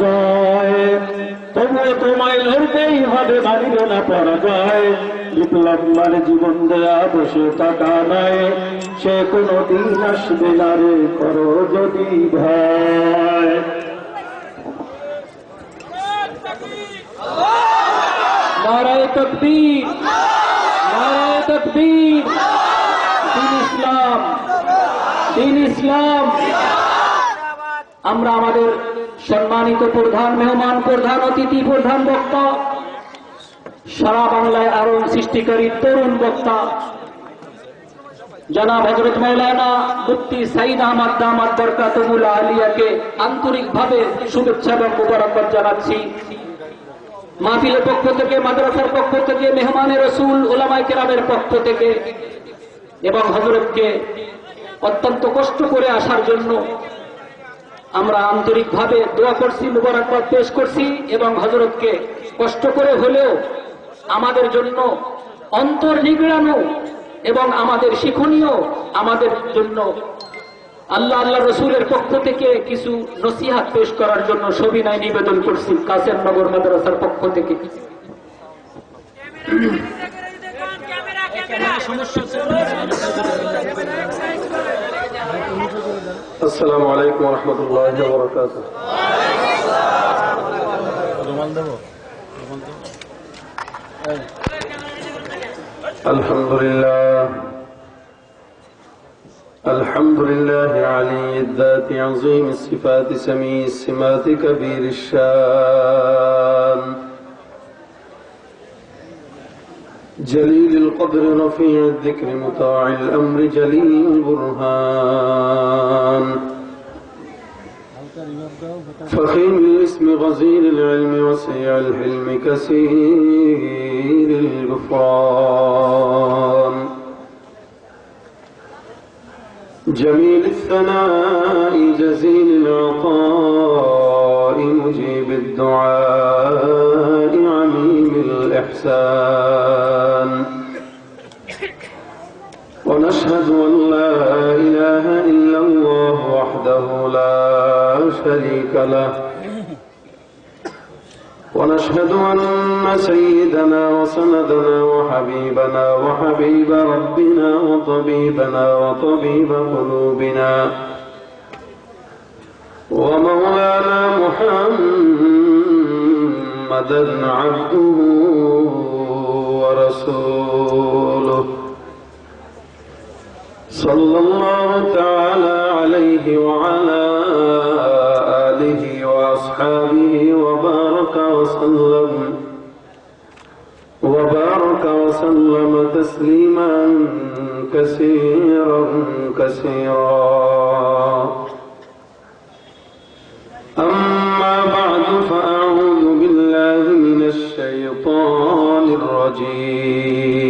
জয়, তবুও তোমায় লড়তেই হবে, মানিব না পরাজয়। বিপ্লব মানে জীবন দেয়া, বসে থাকা নয়, সে কোনদিন আসবে না রে, করো যদি ভয়। নারায়ে তাকবীর, নারায়ে তাকবীর। দ্বীন ইসলাম, দ্বীন ইসলাম। আমরা আমাদের সম্মানিত প্রধান মেহমান, প্রধান অতিথি, প্রধান বক্তা, সারা বাংলায় আলোড়ন সৃষ্টিকারী তরুণ বক্তা জনাব হযরত মাওলানা মুফতি সাঈদ আহমদ দামাত বরকাতুহুল আলিয়াকে আন্তরিকভাবে শুভেচ্ছা এবং মোবারকবাদ জানাচ্ছি। মাহফিলের পক্ষ থেকে, মাদ্রাসার পক্ষ থেকে, মেহমানে রাসূল, উলামায়ে কেরামের পক্ষ থেকে, এবং হযরতকে অত্যন্ত কষ্ট করে আসার জন্য আমরা আন্তরিকভাবে দোয়া করছি, মোবারকবাদ পেশ করছি, এবং হযরতকে কষ্ট করে হলেও আমাদের জন্য অন্তর নিগড়ানো এবং আমাদের শিক্ষণীয়, আমাদের জন্য আল্লাহ রসুলের পক্ষ থেকে কিছু নসিহত পেশ করার জন্য সবিনয় নিবেদন করছি কাসেমনগর মাদ্রাসার পক্ষ থেকে। আসসালামু আলাইকুম ওয়া রাহমাতুল্লাহি ওয়া বারাকাতুহু। আলহামদুলিল্লাহ, আলহামদুলিল্লাহ আলিয়্যিদ যাতি আযীমিস সিফাতি সামিয়িস সিমাতি কাবীরিশ শান جليل القدر رفيع الذكر مطاع الأمر جليل البرهان فخيم الاسم غزير العلم وسيع الحلم كثير الغفران جميل الثناء جزيل العطاء مجيب الدعاء عميم الإحسان ونشهد أن لا إله إلا الله وحده لا شريك له ونشهد أن سيدنا وسندنا وحبيبنا وحبيب ربنا وطبيبنا وطبيب قلوبنا ومولانا محمدا عبده ورسوله صلى الله تعالى عليه وعلى آله وأصحابه وبارك وسلم تسليما كثيرا كثيرا. أما بعد فأعوذ بالله من الشيطان الرجيم.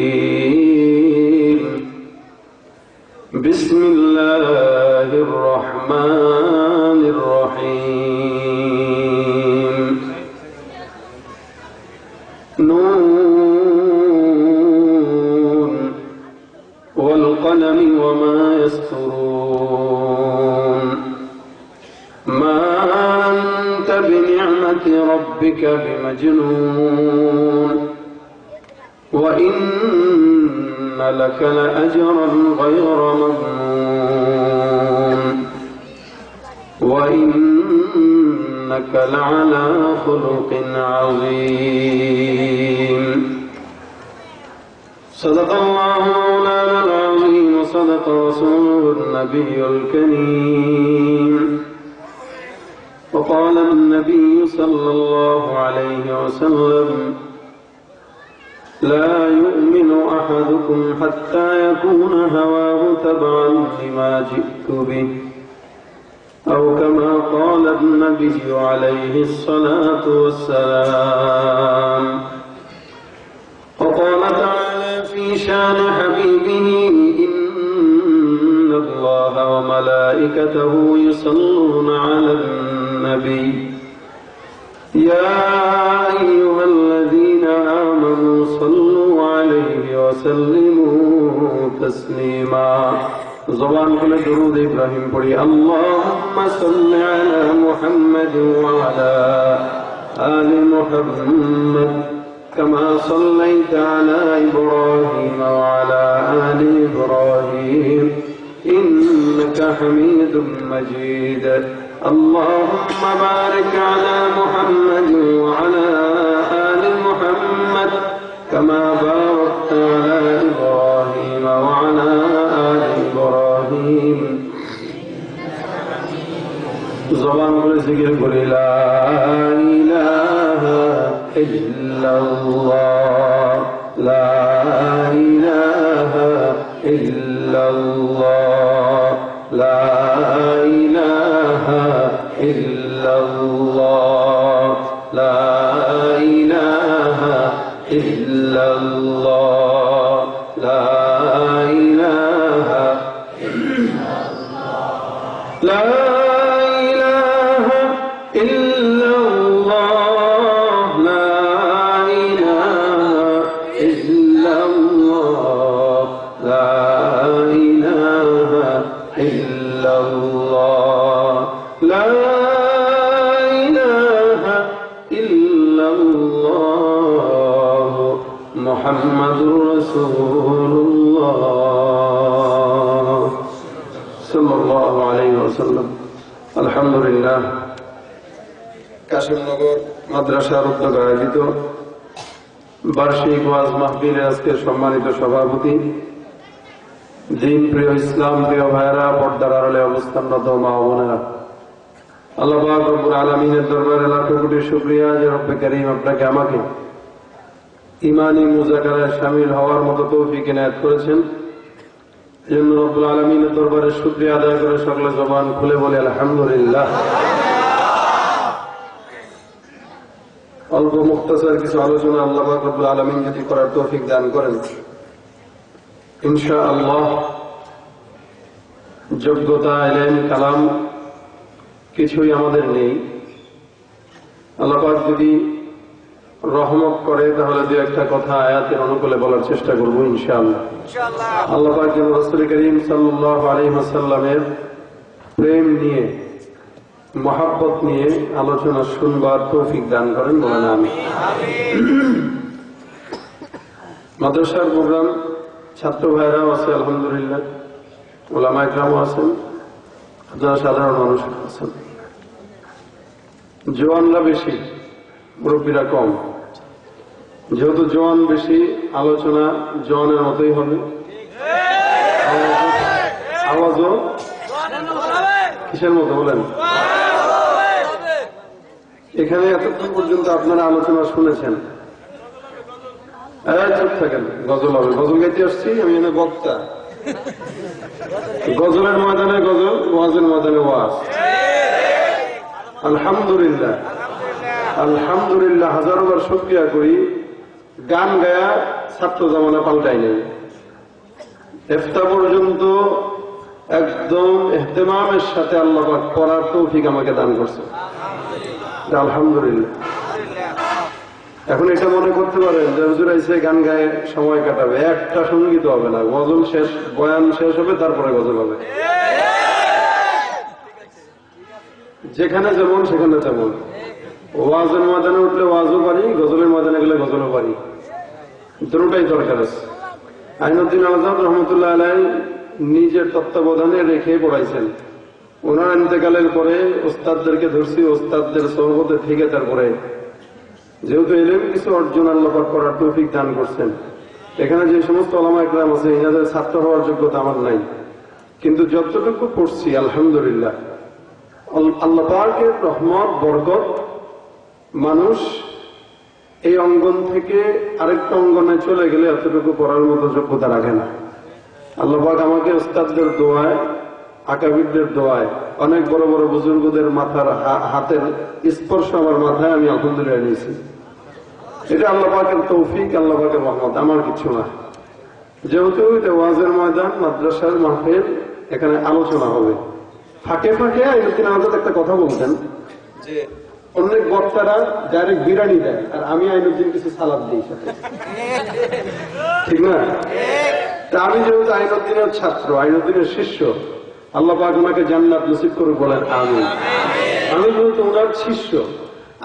بسم الله الرحمن الرحيم. نون والقلم وما يسطرون. ما أنت بنعمة ربك بمجنون وإن لك لأجرا غير ممنون وإنك لعلى خلق عظيم. صدق الله مولانا العظيم وصدق رسوله النبي الكريم. وقال النبي صلى الله عليه وسلم: لا يؤمن أحدكم حتى يكون هواه تبعا لما جئت به أو كما قال النبي عليه الصلاة والسلام. وقال تعالى في شان حبيبه: إن الله وملائكته يصلون على النبي يا أيها الذين آمنوا صلوا عليه وسلموا تسليما. জবান খুলে দরুদ ইব্রাহিম পড়ি। আল্লাহুম্মা সাল্লি আলা মুহাম্মাদ ওয়া আলা আলি মুহাম্মাদ কামা সাল্লাইতা আলা ইব্রাহিম ওয়া আলা আলি ইব্রাহিম ইন্নাকা হামিদুম মাজিদ। اللهم بارك على محمد وعلى آل محمد كما باركت على إبراهيم وعلى آل إبراهيم زبان رزق لا إله إلا الله لا إله إلا الله لا إله إلا الله لا إله إلا الله لا إله إلا الله لا إله إلا الله لا إله إلا الله لا إله إلا الله لا إله إلا الله محمد رسول الله صلى الله عليه وسلم। الحمد لله। কাশিমনগর মাদ্রাসার উদ্যোগে আয়োজিত বার্ষিক ওয়াজ মাহফিলের আজকের সম্মানিত সভাপতি, দিন প্রিয় ইসলাম প্রিয় ভাইয়েরা, পর্দার আড়ালে অবস্থানরত মা ও বোনেরা, আল্লাহ পাক রব্বুল আলামিনের দরবারে লাখো কোটি শুকরিয়া যে রব্বে কারীম আপনাকে আমাকে ঈমানি মুযাকারায় শামিল হওয়ার মতো তৌফিক ইনায়াত করেছেন। এজন্য রব্বুল আলামিনের দরবারে শুকরিয়া আদায় করে সকলে জবান খুলে বলে আলহামদুলিল্লাহ। অল্প মুখতাসার কিছু আলোচনা আল্লাহ পাক রব্বুল আলামিন যদি করার তৌফিক দান করেন, ইনশাআল্লাহ যোগ্যতা ইলম কালাম কিছুই আমাদের নেই। আল্লাহ পাক যদি রহমত করে তাহলে দু একটা কথা আয়াতের অনুকূলে বলার চেষ্টা করব ইনশাআল্লাহ। আল্লাহ পাক যেন রাসূল করিম সাল্লাল্লাহু আলাইহি ওয়াসাল্লামের প্রেম নিয়ে মহব্বত নিয়ে আলোচনা শুনবার তৌফিক দান করেন, বলেন আমিন। মাদ্রাসার প্রোগ্রাম, ছাত্র ভাইরাও আছে আলহামদুলিল্লাহ, ওলামা ইকরামও আছেন, যারা সাধারণ মানুষ আছেন। জওয়ানরা বেশি, মুরব্বীরা কম। যেহেতু জওয়ান বেশি, আলোচনা জওয়ানের মতোই হবে, আওয়াজও কিসের মতো বলেন? এখানে এতক্ষণ পর্যন্ত আপনারা আলোচনা শুনেছেন, চুপ থাকেন। গজল হবে, গজল গাইতে আসছি আমি, এনে বক্তা। গজলের ময়দানে গজল, ওয়াজের ময়দানে ওয়াজ। আলহামদুলিল্লাহ আলহামদুলিল্লাহ, হাজারো বার শুকরিয়া করি, গান গায়া ছাত্র জামানা পাল্টাই নেই। ইফতা পর্যন্ত একদম ইহতিমামের সাথে আল্লাহ পাক পড়ার তৌফিক আমাকে দান করছে, আলহামদুলিল্লাহ। এখন এটা মনে করতে পারেন যে হুজুর আইসে গান গায়ে সময় কাটাবে, একটা সঙ্গীত হবে না, গজল শেষ, বয়ান শেষ হবে, তারপরে গজল হবে। যেখানে যেমন সেখানে তেমন। ওয়াজের ময়দানে উঠলে ওয়াজও পারি, গজলের ময়দানে গেলে গজলও পারি, দুটোটাই দরকার আছে। আইনুদ্দিন আজাদ রহমতুল্লাহ আলাইহি নিজের তত্ত্বাবধানে রেখে পড়াইছেন। ওনার ইন্তেকালের পরে ওস্তাদদেরকে ধরছি, ওস্তাদদের সহবতে থেকে তারপরে যেহেতু এলেম কিছু অর্জন আল্লাহ পাক করার তৌফিক দান করছেন। এখানে যে সমস্ত ওলামা ইকরাম আছে, এনাদের ছাত্র হওয়ার যোগ্যতা আমার নাই, কিন্তু যতটুকু পড়ছি আলহামদুলিল্লাহ আল্লাহ পাকের রহমত বরকত। মানুষ এই অঙ্গন থেকে আরেকটা অঙ্গনে চলে গেলে এতটুকু পড়ার মতো যোগ্যতা রাখে না। আল্লাহ পাক আমাকে ওস্তাদদের দোয়ায়, আকাবিরদের দোয়ায়, অনেক বড় বড় বুজুর্গদের মাথার হাতের স্পর্শ আমার মাথায় আমি আলহামদুলিল্লাহ নিয়েছি। এটা আল্লাহ পাকের তৌফিক, আল্লাহ পাকের রহমত, আমার কিছু না। যেহেতু এটা ওয়াজের ময়দান, মাদ্রাসার মাহফিল, এখানে আলোচনা হবে। ফাঁকে ফাঁকে আইনুদ্দিন আজাদ একটা কথা বলতেন যে অনেক বক্তারা ডাইরেক্ট বিরিয়ানি দেয়, আর আমি আইনুদ্দিন কিছু সালাদ দিই সাথে, ঠিক না? তা আমি যেহেতু আইনুদ্দিনের ছাত্র, আইনুদ্দিনের শিষ্য, আল্লাহ পাক ওনাকে জান্নাত নসিব করুক, বলেন আমিন। আমি যেহেতু ওনার শিষ্য,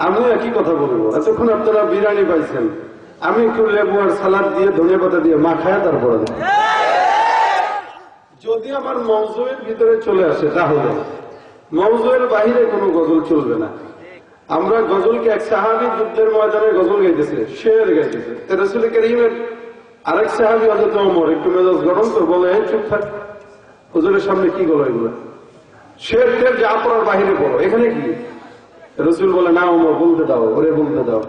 আমি একই কথা বলবো। এতক্ষণ আপনারা বিরিয়ানি পাইছেন, আমি একটু লেবু আর সালাদ দিয়ে ধনিয়া পাতা দিয়ে মাখায় তারপরে দেব। যদি আমার মওজুয়ের ভিতরে চলে আসে তাহলে মওজুয়ের বাহিরে কোনো গজল চলবে না। আমরা গজলকে এক সাহাবী যুদ্ধের ময়দানে গজল গাইতেছে, শের গাইতেছে, রাসূল কারীমের আরেক সাহাবী হযরত ওমর একটু মেজাজ গরম তো বলে, চুপ থাক, হুজুরের সামনে কি গলা এগুলো, শের টের যা পড়ার বাহিরে পড়ো, এখানে কি? রাসূল বলে, না ওমর, বলতে দাও, ওরে বলতে দাও,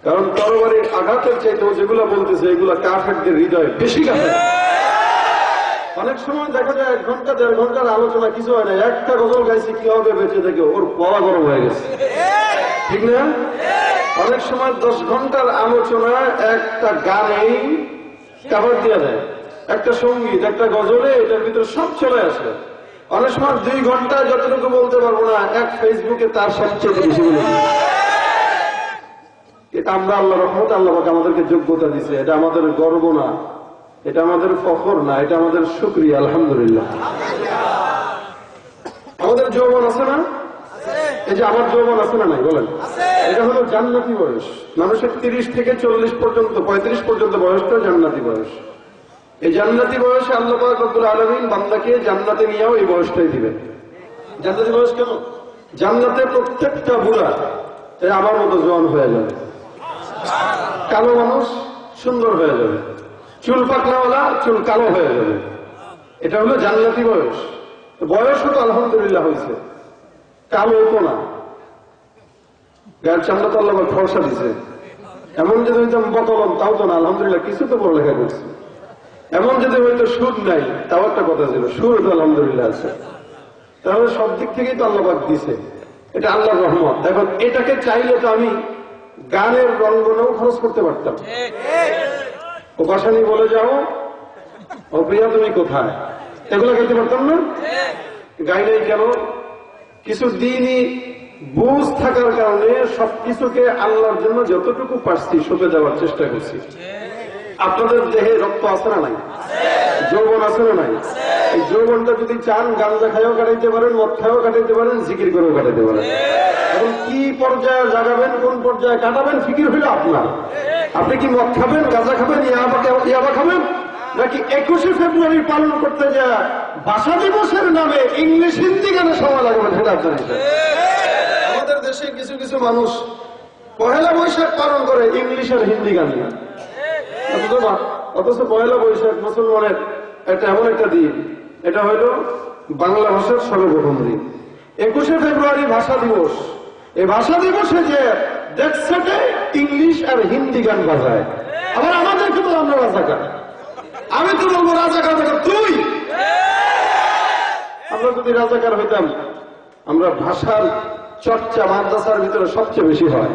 কারণ তরবারির আঘাতের চাইতেও যেগুলা বলতেছে এগুলা কাফেরদের হৃদয়ে বেশি কাছে। অনেক সময় দেখা যায় 1 ঘন্টা 1.5 ঘন্টার আলোচনা কিছু হয় না, একটা গজল গাইছি কি হবে বেঁচে থেকে, ওর পড়া গরম হয়ে গেছে, ঠিক না? অনেক সময় 10 ঘন্টার আলোচনা একটা গানেই কাভার দেওয়া যায়, একটা সঙ্গীত, একটা গজলে এটার ভিতরে সব চলে আসে। অনেক সময় 2 ঘন্টা যতটুকু বলতে পারবো না, এক ফেসবুকে তার সবচেয়ে বেশি বলে। এটা আমরা আল্লাহ রহমত, আল্লাহ পাক আমাদেরকে যোগ্যতা দিছে, এটা আমাদের গর্ব না, এটা আমাদের ফখর না, এটা আমাদের শুকরিয়া, আলহামদুলিল্লাহ। আমাদের যৌবন আছে না? এই যে আমার যৌবন আছে না নাই বলেন? এটা হলো জান্নাতি বয়স। মানুষের 30 থেকে 40 পর্যন্ত, 35 পর্যন্ত বয়সটা জান্নাতি বয়স। এই জান্নাতি বয়সে আল্লাহ পাক রব্বুল আলামিন বান্দাকে জান্নাতে নিয়েও এই বয়সটাই দিবেন। জান্নাতি বয়স কেন? জান্নাতে প্রত্যেকটা বুড়া আমার মতো জোয়ান হয়ে যাবে, কালো মানুষ সুন্দর হয়ে যাবে, চুল পাকনাওয়ালা চুল কালো হয়ে যাবে। এটা হলো জান্নাতি বয়স। বয়স তো আলহামদুলিল্লাহ হয়েছে, কালো হতো না, গায়ের চামড়া তো আল্লাহ ফর্সা দিছে। এমন যদি হইতাম বতলম, তাও তো না, আলহামদুলিল্লাহ কিছু তো পড়ালেখা করছে। এমন যদি হয়তো সুর নাই, তাও একটা কথা ছিল, সুর তো আলহামদুলিল্লাহ আছে। তাহলে সব দিক থেকেই তো আল্লাহ পাক দিছে, এটা আল্লাহর রহমত। এখন এটাকে চাইলে তো আমি গানের রঙ্গনেও খরচ করতে পারতাম। ও বাসানি বলে যাও, ও প্রিয়া তুমি কোথায়, এগুলো গাইতে পারতাম না? গাই নাই কেন? কিছু দিনই বুঝ থাকার কারণে সবকিছুকে আল্লাহর জন্য যতটুকু পারছি সঁপে দেওয়ার চেষ্টা করছি। আপনাদের দেহে রক্ত আছে না নাই? যৌবন আছে না নাই? এই যৌবনটা যদি চান, গাঁজা খাইও কাটাইতে পারেন, মদ খাইও কাটাইতে পারেন, জিকির করেও কাটাইতে পারেন। এখন কি পর্যায়ে জাগাবেন, কোন পর্যায়ে কাটাবেন, ফিকির হইল আপনার। আপনি কি মদ খাবেন, গাঁজা খাবেন, ইয়াবা খাবেন, নাকি 21শে ফেব্রুয়ারি পালন করতে যা ভাষা দিবসের নামে ইংলিশ হিন্দি গানে সময় লাগবে? সেটা আপনার হিসাব। আমাদের দেশে কিছু কিছু মানুষ 1লা বৈশাখ পালন করে ইংলিশ আর হিন্দি গান নিয়ে, অথচ 1লা বৈশাখ মুসলমানের একটা এমন একটা দিন, এটা হইল বাংলা ভাষার সর্বপ্রথম দিন। 21শে ফেব্রুয়ারি ভাষা দিবস। এই ভাষা দিবসে যে দেখছে ইংলিশ আর হিন্দি গান বাজায়, আবার আমাদেরকে তো আমরা রাজাকার। আমি তো বলবো রাজাকার তুই। আমরা যদি রাজাকার হইতাম, আমরা ভাষার চর্চা মাদ্রাসার ভিতরে সবচেয়ে বেশি হয়।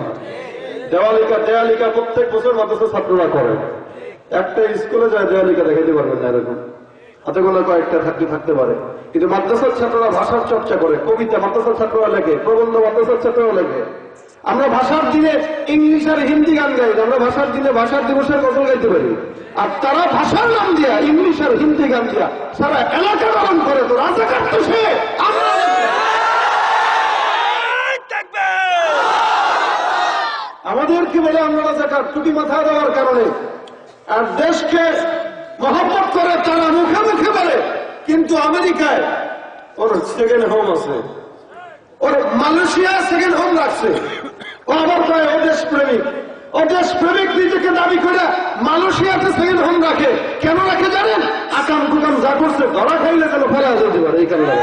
দেওয়ালিকা প্রত্যেক বছর মাদ্রাসা ছাত্ররা করে। একটা স্কুলে যায় দেওয়ালিকা দেখাইতে পারবেন না, এরকম হাতে গোনা কয়েকটা থাকতে পারে, কিন্তু মাদ্রাসার ছাত্ররা ভাষার চর্চা করে। কবিতা মাদ্রাসার ছাত্ররা লেখে, প্রবন্ধ মাদ্রাসার ছাত্ররা লেখে। আমরা ভাষার দিনে ইংলিশ আর হিন্দি গান গাই, আমরা ভাষার দিনে ভাষার দিবসের গজল গাইতে পারি। আর তারা ভাষার নাম দিয়া ইংলিশ আর হিন্দি গান দিয়া সারা এলাকা পালন করে। তো রাজাকার তো সে। আমাদেরকে বলে আমরা রাজাকার, টুপি মাথায় দেওয়ার কারণে। আর দেশকে মহব্বত করে তারা মুখে মুখে বলে, কিন্তু আমেরিকায় ওর সেকেন্ড হোম আছে, ওর মালয়েশিয়া সেকেন্ড হোম রাখছে। ও আবার কয় ও দেশ প্রেমিক। ও দেশ প্রেমিক নিজেকে দাবি করে মালয়েশিয়াতে সেকেন্ড হোম রাখে। কেন রাখে জানেন? আকাম কুকাম যা করছে ধরা খাইলে যেন ফেরা যেতে পারে, এই কারণে।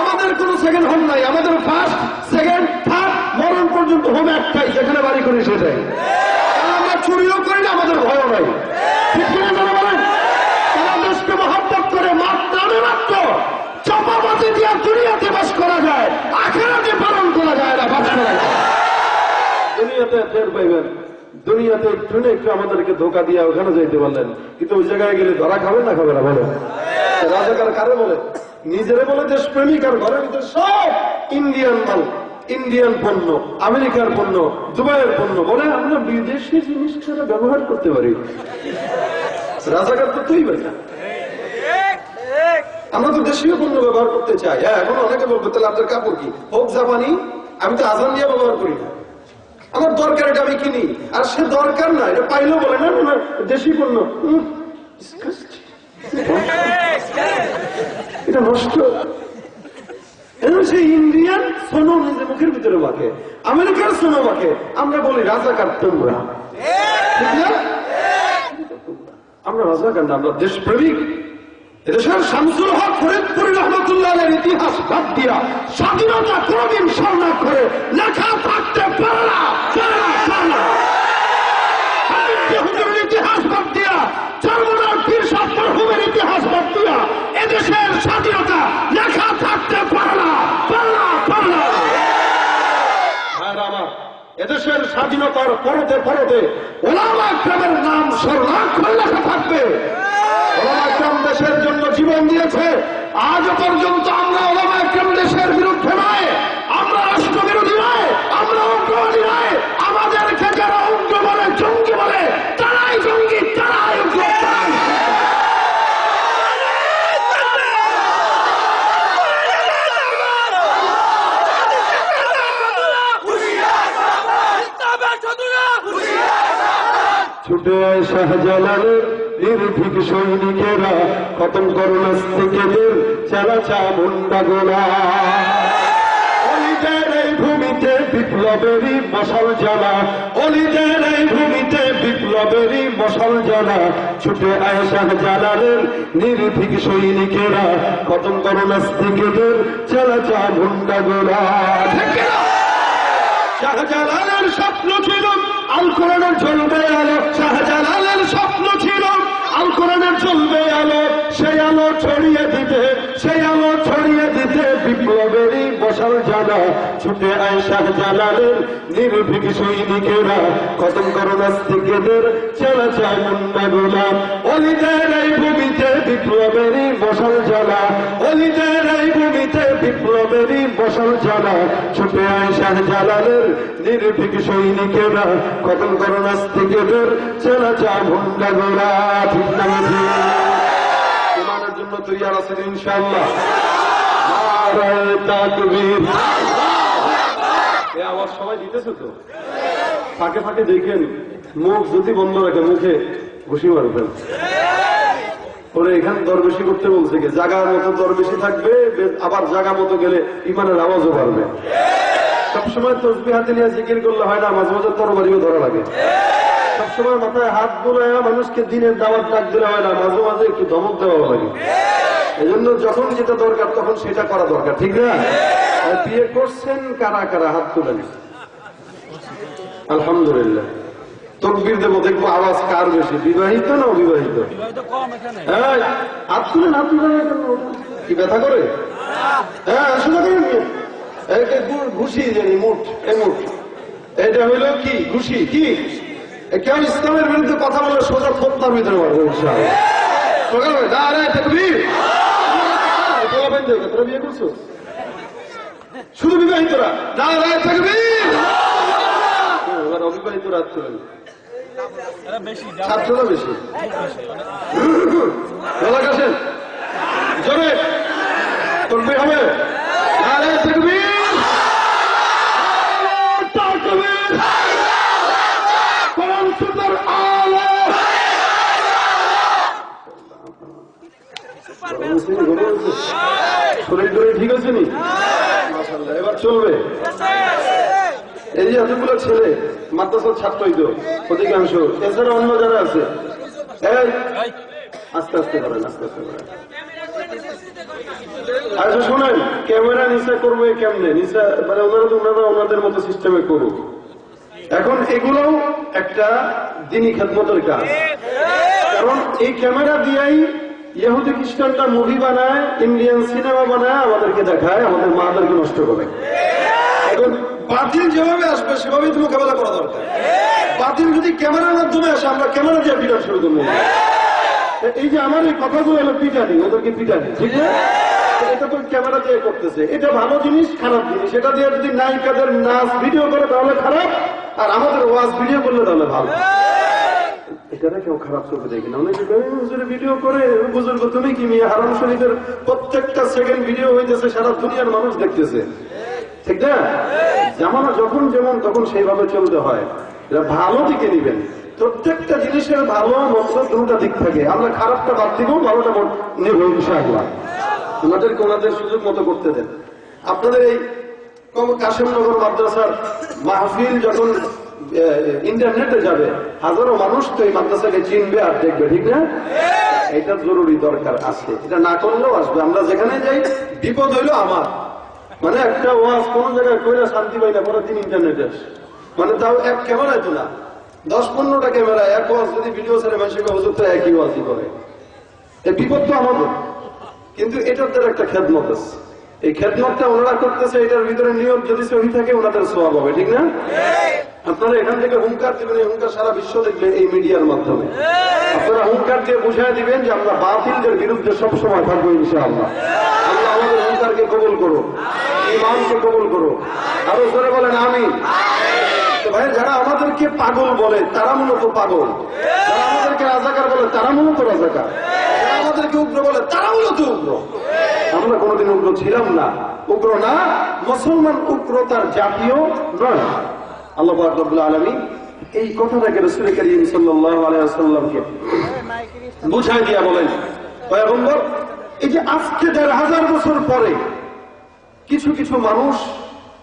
আমাদের কোন সেকেন্ড হোম নাই, আমাদের ফার্স্ট সেকেন্ড থার্ড মরণ পর্যন্ত হোম একটাই, যেখানে বাড়ি করি সেটাই। আমরা চুরিও করি না, আমাদের ভয়ও নাই, ঠিক কিনা যারা বলেন? তারা দেশকে মহব্বত করে মাত্র চাপাবাজি দিয়ে দুনিয়াতে বাস করা যায়, আখেরাতে পালন করা যায় না, বাস করা যায়। দুনিয়াতে ফের পাইবেন, দুনিয়াতে শুনে একটু আমাদেরকে ধোকা দিয়ে ওখানে যাইতে বললেন, কিন্তু ওই জায়গায় গেলে ধরা খাবে না খাবে না বলে? রাজাকার কারে বলে? নিজেরে বলে দেশপ্রেমিক, আর ঘরের ভিতরে সব ইন্ডিয়ান মাল, ইন্ডিয়ান পণ্য, আমেরিকার পণ্য, দুবাইয়ের পণ্য বলে আমরা বিদেশি জিনিস ছাড়া ব্যবহার করতে পারি। রাজাকার তো তুই বেটা। আমরা তো দেশীয় পণ্য ব্যবহার করতে চাই। হ্যাঁ, এখন অনেকে বলবো তাহলে আপনার কাপড় কি হোক জাপানি, আমি তো আজান দিয়ে ব্যবহার করি না, আমার দরকার এটা আমি কিনি। আর সে দরকার না, এটা পাইলেও বলে না না দেশি পণ্য, এটা নষ্ট। সেই ইন্ডিয়ান সোনো নিজে মুখের ভিতরে বাঁকে, আমেরিকার সোনো বাঁকে, আমরা বলি রাজাকার তোমরা, ঠিক না? আমরা রাজাকার না, আমরা দেশপ্রেমিক। এদেশের শামসুল হক ফরিদপুরি রহমতুল্লাহের ইতিহাস বাদ দিয়া স্বাধীনতা কোনদিন স্বর্ণ করে লেখা থাকতে পারে না, ইতিহাস বাদ দিয়া চারমোনার পীর সাহেব মরহুমের ইতিহাস বাদ দিয়া এদেশের স্বাধীনতা লেখা থাকতে পারে না। আমার এদেশের স্বাধীনতার পরতে পরতে ওলামা ইকরামের নাম স্বর্ণাক্ষরে লেখা থাকবে। ওলামা ইকরাম দেশের জন্য জীবন দিয়েছে। আজ পর্যন্ত আমরা ওলামা ইকরাম দেশের বিরুদ্ধে নয়, আমরা রাষ্ট্রবিরোধী নয়, আমরা উগ্রবাদী নয়। আমাদেরকে যারা উগ্র বলে, জঙ্গি বলে, তারাই জঙ্গি, তারাই উগ্র। ছুটে আয় শাহজালালের নির্ভীক সৈনিকেরা, খতম করো নাস্তিকেদের চালাচা মুন্ডা গোলা। অলিদের এই ভূমিতে বিপ্লবেরই মশাল জ্বালা, অলিদের এই ভূমিতে বিপ্লবেরই মশাল জ্বালা। ছুটে আয় শাহজালালের নির্ভীক সৈনিকেরা, খতম করো নাস্তিকেদের চালাচা মুন্ডা গোলা। শাহজালালের স্বপ্ন ছিল আল কোরআনের জ্বলবে আলো, শাহজালালের স্বপ্ন ছিল আল কোরআনের জ্বলবে আলো। সেই আলো ছড়িয়ে দিতে, সেই আলো ছড়িয়ে দিতে বিপ্লবেরই মশাল জ্বালা। ছুটে আয় শাহজালালের নির্ভীক সৈনিকেরা, খতম করো নাস্তিকেদের চালাচা মুন্ডা গোলা। অলিদের এই ভূমিতে বিপ্লবেরই মশাল জ্বালা, অলিদের এই ভূমিতে বিপ্লবেরই মশাল জ্বালা। ছুটে আয় শাহজালালের নির্ভীক সৈনিকেরা, খতম করো নাস্তিকেদের চালাচা মুন্ডা গোলা। ঠিক না? ইমানের জন্য তৈরি আছেন ইনশাআল্লাহ। নারায়ে তাকবীর। এই আওয়াজ সবাই দিতেছে তো? ফাঁকে ফাঁকে দেখেন, মুখ যদি বন্ধ রাখে মুখে ঘুষি মারবেন। ওরা এখানে দরবেশি করতে বলছে, জায়গার মতো দরবেশি থাকবে, আবার জায়গা মতো গেলে ইমানের আওয়াজও বাড়বে। সবসময় তসবিহ হাতে নিয়ে জিকির করলে হয় না, মাঝে মাঝে তরবারিও ধরা লাগে। সবসময় মাথায় হাত বোলায় মানুষকে দিনের দাওয়াত ডাক দিলে হয় না, মাঝে মাঝে একটু ধমক দেওয়া লাগে। এই জন্য যখন যেটা দরকার তখন সেটা করা দরকার, ঠিক না? বিয়ে করছেন কারা কারা হাত তুলেন? আলহামদুলিল্লাহ। তকবীর দেবো, দেখবো আওয়াজ কার বেশি, বিবাহিত না অবিবাহিত? হাত তুলেন, হাত তুলেন। কি ব্যথা করে? হ্যাঁ, শুনে করেন ঘুষি জানি মুঠ, এই মুঠ এটা হইল কি ঘুষি? কি কেউ ইসলামের বিরুদ্ধে কথা বলে সোজা ফোত্তার ভিতরে মারবো ইনশাআল্লাহ। তোরা বিয়ে করছো? শুধু বিবাহিতরা? অবিবাহিতরা হাত তোলেন। ছাত্ররা বেশি। আসেন জোরে করবে হবে। ঠিক আছে নি? মাশাআল্লাহ, এবার চলবে। এই যে এতগুলো ছেলে মাদ্রাসার ছাত্রই তো অধিকাংশ, এছাড়া অন্য যারা আছে আস্তে আস্তে করেন, আস্তে আস্তে করেন। আচ্ছা শোনেন, ক্যামেরা নিচে করবে কেমনে? নিচে মানে ওনারা ওনাদের মতো সিস্টেমে করুক। এখন এগুলোও একটা দিনী খেদমতের কাজ, কারণ এই ক্যামেরা দিয়েই ইহুদি খ্রিস্টানরা মুভি বানায়, ইন্ডিয়ান সিনেমা বানায়, আমাদেরকে দেখায়, আমাদের মাদেরকে নষ্ট করে। এখন বাতিল যেভাবে আসবে সেভাবেই তো মোকাবেলা করা দরকার। বাতিল যদি ক্যামেরার মাধ্যমে আসে, আমরা ক্যামেরা দিয়ে পিটার শুরু করবো। এই যে আমার এই কথাগুলো হলো পিটানি, ওদেরকে পিটানি, ঠিক না? এটা তো ক্যামেরা দিয়ে করতেছে, এটা ভালো জিনিস খারাপ জিনিস। এটা দিয়ে যদি নায়িকাদের নাচ ভিডিও করে তাহলে খারাপ, আর আমাদের ওয়াজ ভিডিও করলে তাহলে ভালো। এটারে কেউ খারাপ চোখে দেখি না। অনেকে হুজুরে ভিডিও করে, বুজুর্গ তুমি কি মিয়া হারাম শরীফের প্রত্যেকটা সেকেন্ড ভিডিও হইতেছে, সারা দুনিয়ার মানুষ দেখতেছে, ঠিক না? জামানা যখন যেমন তখন সেইভাবে চলতে হয়। এটা ভালো দিকে নিবেন, প্রত্যেকটা জিনিসের ভালো মন্দ দুটা দিক থাকে। আমরা খারাপটা বাদ দিব, ভালোটা নেব ইনশাআল্লাহ। ওনাদেরকে ওনাদের সুযোগ মতো করতে দেন। আপনাদের এই কাশেমনগর মাদ্রাসার মাহফিল যখন ইন্টারনেটে যাবে, হাজারো মানুষ তো এই মাদ্রাসাকে চিনবে আর দেখবে, ঠিক না? এটা জরুরি দরকার আছে, এটা না করলেও আসবে। আমরা যেখানে যাই বিপদ হইলো আমার, মানে একটা ওয়াজ কোন জায়গায় কইরা শান্তি পাই না, পরে দিন ইন্টারনেটে আসে, মানে তাও এক ক্যামেরায় তো না, 10-15টা ক্যামেরা, এক ওয়াজ যদি ভিডিও ছেড়ে মানুষকে হুজুর তো একই ওয়াজই করে। এই বিপদ তো আমাদের, কিন্তু এটার দ্বারা একটা খেদমত আছে। এই খেদমতটা ওনারা করতেছে, এটার ভিতরে নিয়ম যদি সহি থাকে ওনাদের সওয়াব হবে, ঠিক না? আপনারা এখান থেকে হুঙ্কার দিবেন, এই হুঙ্কার সারা বিশ্ব দেখবে এই মিডিয়ার মাধ্যমে। আপনারা হুঙ্কার দিয়ে বুঝাই দিবেন যে আমরা বাতিলদের বিরুদ্ধে সবসময় থাকবো ইনশাআল্লাহ। আল্লাহ আমাদের হুঙ্কারকে কবুল করো, ঈমানকে কবুল করো। আরো জোরে বলেন আমিন। ভাই, যারা আমাদেরকে পাগল বলে তারা মূলত পাগল, যারা আমাদেরকে রাজাকার বলে তারা মূলত রাজাকার, যারা আমাদেরকে উগ্র বলে তারা মূলত উগ্র। আমরা কোনোদিন উগ্র ছিলাম না, উগ্র না। মুসলমান উগ্রতার জাতীয় নয়। আল্লাহ পাক রব্বুল আলামিন এই কথাটাকে রাসূল করিম সাল্লাল্লাহু আলাইহি ওয়াসাল্লামকে বুঝাই দিয়া বলেন, পয়গম্বর, এই যে আজকে ১,৫০০ বছর পরে কিছু কিছু মানুষ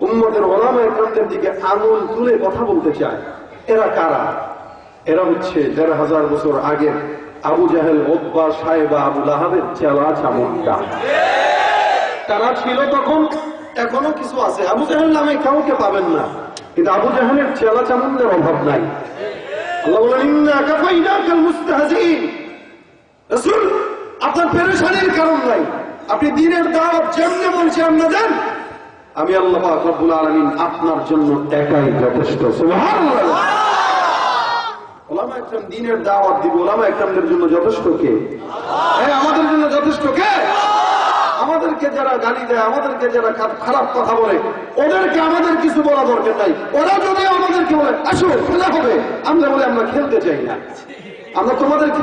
উম্মতের ওলামা ইকরামদের দিকে আঙুল তুলে কথা বলতে চায়, এরা কারা? এরা হচ্ছে ১,৫০০ বছর আগের আবু জাহেল, উতবা, সাইবা, আবু লাহাবের চেলা চামুন্ডা। তারা ছিল তখন, এখনো কিছু আছে। আবু জাহেল নামে কাউকে পাবেন না, কিন্তু আবু জাহেলের চেলা চামুন্ডার অভাব নাই। আল্লাহ বলেন, ইন্না কাফাইনাকাল মুস্তাহজিইন। রাসূল, আপনার পেরেশানির কারণ নাই, আপনি দ্বীনের দাওয়াত যেমনে বলছি আমরা দেন, আমি আল্লাহ পাক রব্বুল আলামিন আপনার জন্য একাই যথেষ্ট। সুবহানাল্লাহ। ওলামা একরাম দ্বীনের দাওয়াত দিব, ওলামা একরামদের জন্য যথেষ্ট কে? হ্যাঁ, আমাদের জন্য যথেষ্ট কে? আমাদেরকে যারা গালি দেয়, আমাদেরকে যারা খারাপ কথা বলে, ওদেরকে আমাদের কিছু বলা দরকার নাই। ওরা যদি আমাদেরকে বলে আসো খেলা হবে, আমরা বলে আমরা খেলতে চাই না। আমরা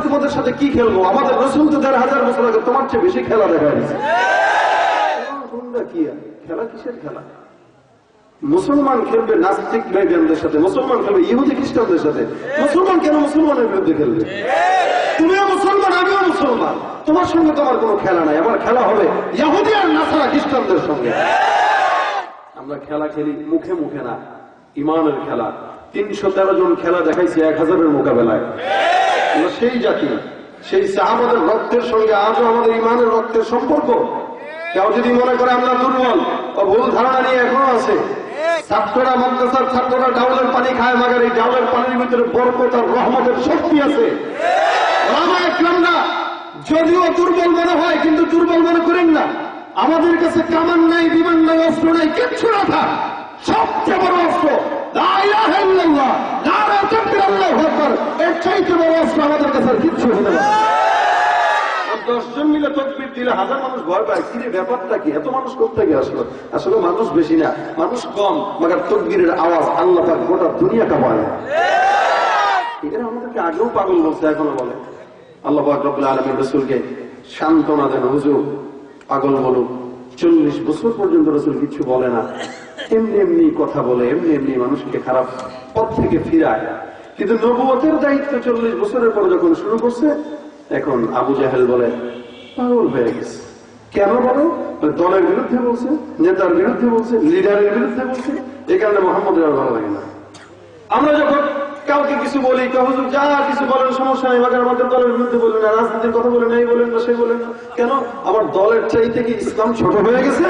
তোমাদের সাথে কি খেলবো? আমাদের রাসূল তো ১,৫০০ বছর আগে তোমার চেয়ে বেশি খেলা দেখা গেছে। কি খেলা? কিসের খেলা? মুসলমান খেলবে নাস্তিক বেঈমানদের সাথে, মুসলমান খেলবে ইহুদি খ্রিস্টানদের সাথে। মুসলমান কেন মুসলমানের বিরুদ্ধে খেলবে? তুমিও মুসলমান, আমিও মুসলমান, তোমার সঙ্গে তো আমার কোনো খেলা নাই। আমার খেলা হবে ইহুদি আর নাসারা খ্রিস্টানদের সঙ্গে। আমরা খেলা খেলি মুখে মুখে না, ইমানের খেলা। ৩১৩ জন খেলা দেখাইছে ১,০০০-এর মোকাবেলায়। আমরা সেই জাতি, সেই সাহাবাদের রক্তের সঙ্গে আজও আমাদের ইমানের রক্তের সম্পর্ক। কেউ যদি মনে করে আমরা দুর্বল ও ভুল ধারণা নিয়ে এখনো আছে। ছাত্ররা, মাদ্রাসার ছাত্ররা ডাউলের পানি খায়, মাগার এই ডাউলের পানির ভিতরে বরকত আর রহমতের শক্তি আছে। ওলামা ইকরামরা যদিও দুর্বল মনে হয়, কিন্তু দুর্বল মনে করেন না। আমাদের কাছে কামান নাই, বিমান নাই, অস্ত্র নাই, কিচ্ছু না থাক, সবচেয়ে বড় অস্ত্র লা ইলাহা ইল্লাল্লাহ, নারে তাকবীর, আল্লাহু আকবার। এর চাইতে বড় অস্ত্র আমাদের কাছে আর কিচ্ছু হতে পারে না। ১০ জন মিলে তাকবীর দিলে ১,০০০ মানুষ ভয় পায়। কি রে, ব্যাপারটা কি? এত মানুষ কোত্থেকে আসলো? আসলে মানুষ বেশি না, মানুষ কম, মাগার তাকবীরের আওয়াজ আল্লাহ পাক গোটা দুনিয়া কাঁপায়। এখানে আমাদেরকে আগেও পাগল বলছে, এখনো বলে। আল্লাহ পাক রব্বুল আলামিন রাসূলকে সান্ত্বনা দেন, হুজুর পাগল বলুক। ৪০ বছর পর্যন্ত রাসূল কিছু বলে না, এমনি এমনি কথা বলে, এমনি এমনি মানুষকে খারাপ পথ থেকে ফিরায়। কিন্তু নবুয়তের দায়িত্ব ৪০ বছরের পর যখন শুরু করছে, এখন আবু জাহেল বলে পাগল হয়ে গেছে। কেন বলো? দলের বিরুদ্ধে বলছে, নেতার বিরুদ্ধে বলছে, লিডারের বিরুদ্ধে বলছে। এই কারণে মোহাম্মদের আর ভালো লাগে না। আমরা যখন কাউকে কিছু বলি, হুজুর যা কিছু বলেন সমস্যা নেই, আমাদের দলের বিরুদ্ধে বলেন না, রাজনীতির কথা বলেন, এই বলেন না, সেই বলেন না। কেন? আমার দলের চাইতে কি ইসলাম ছোট হয়ে গেছে?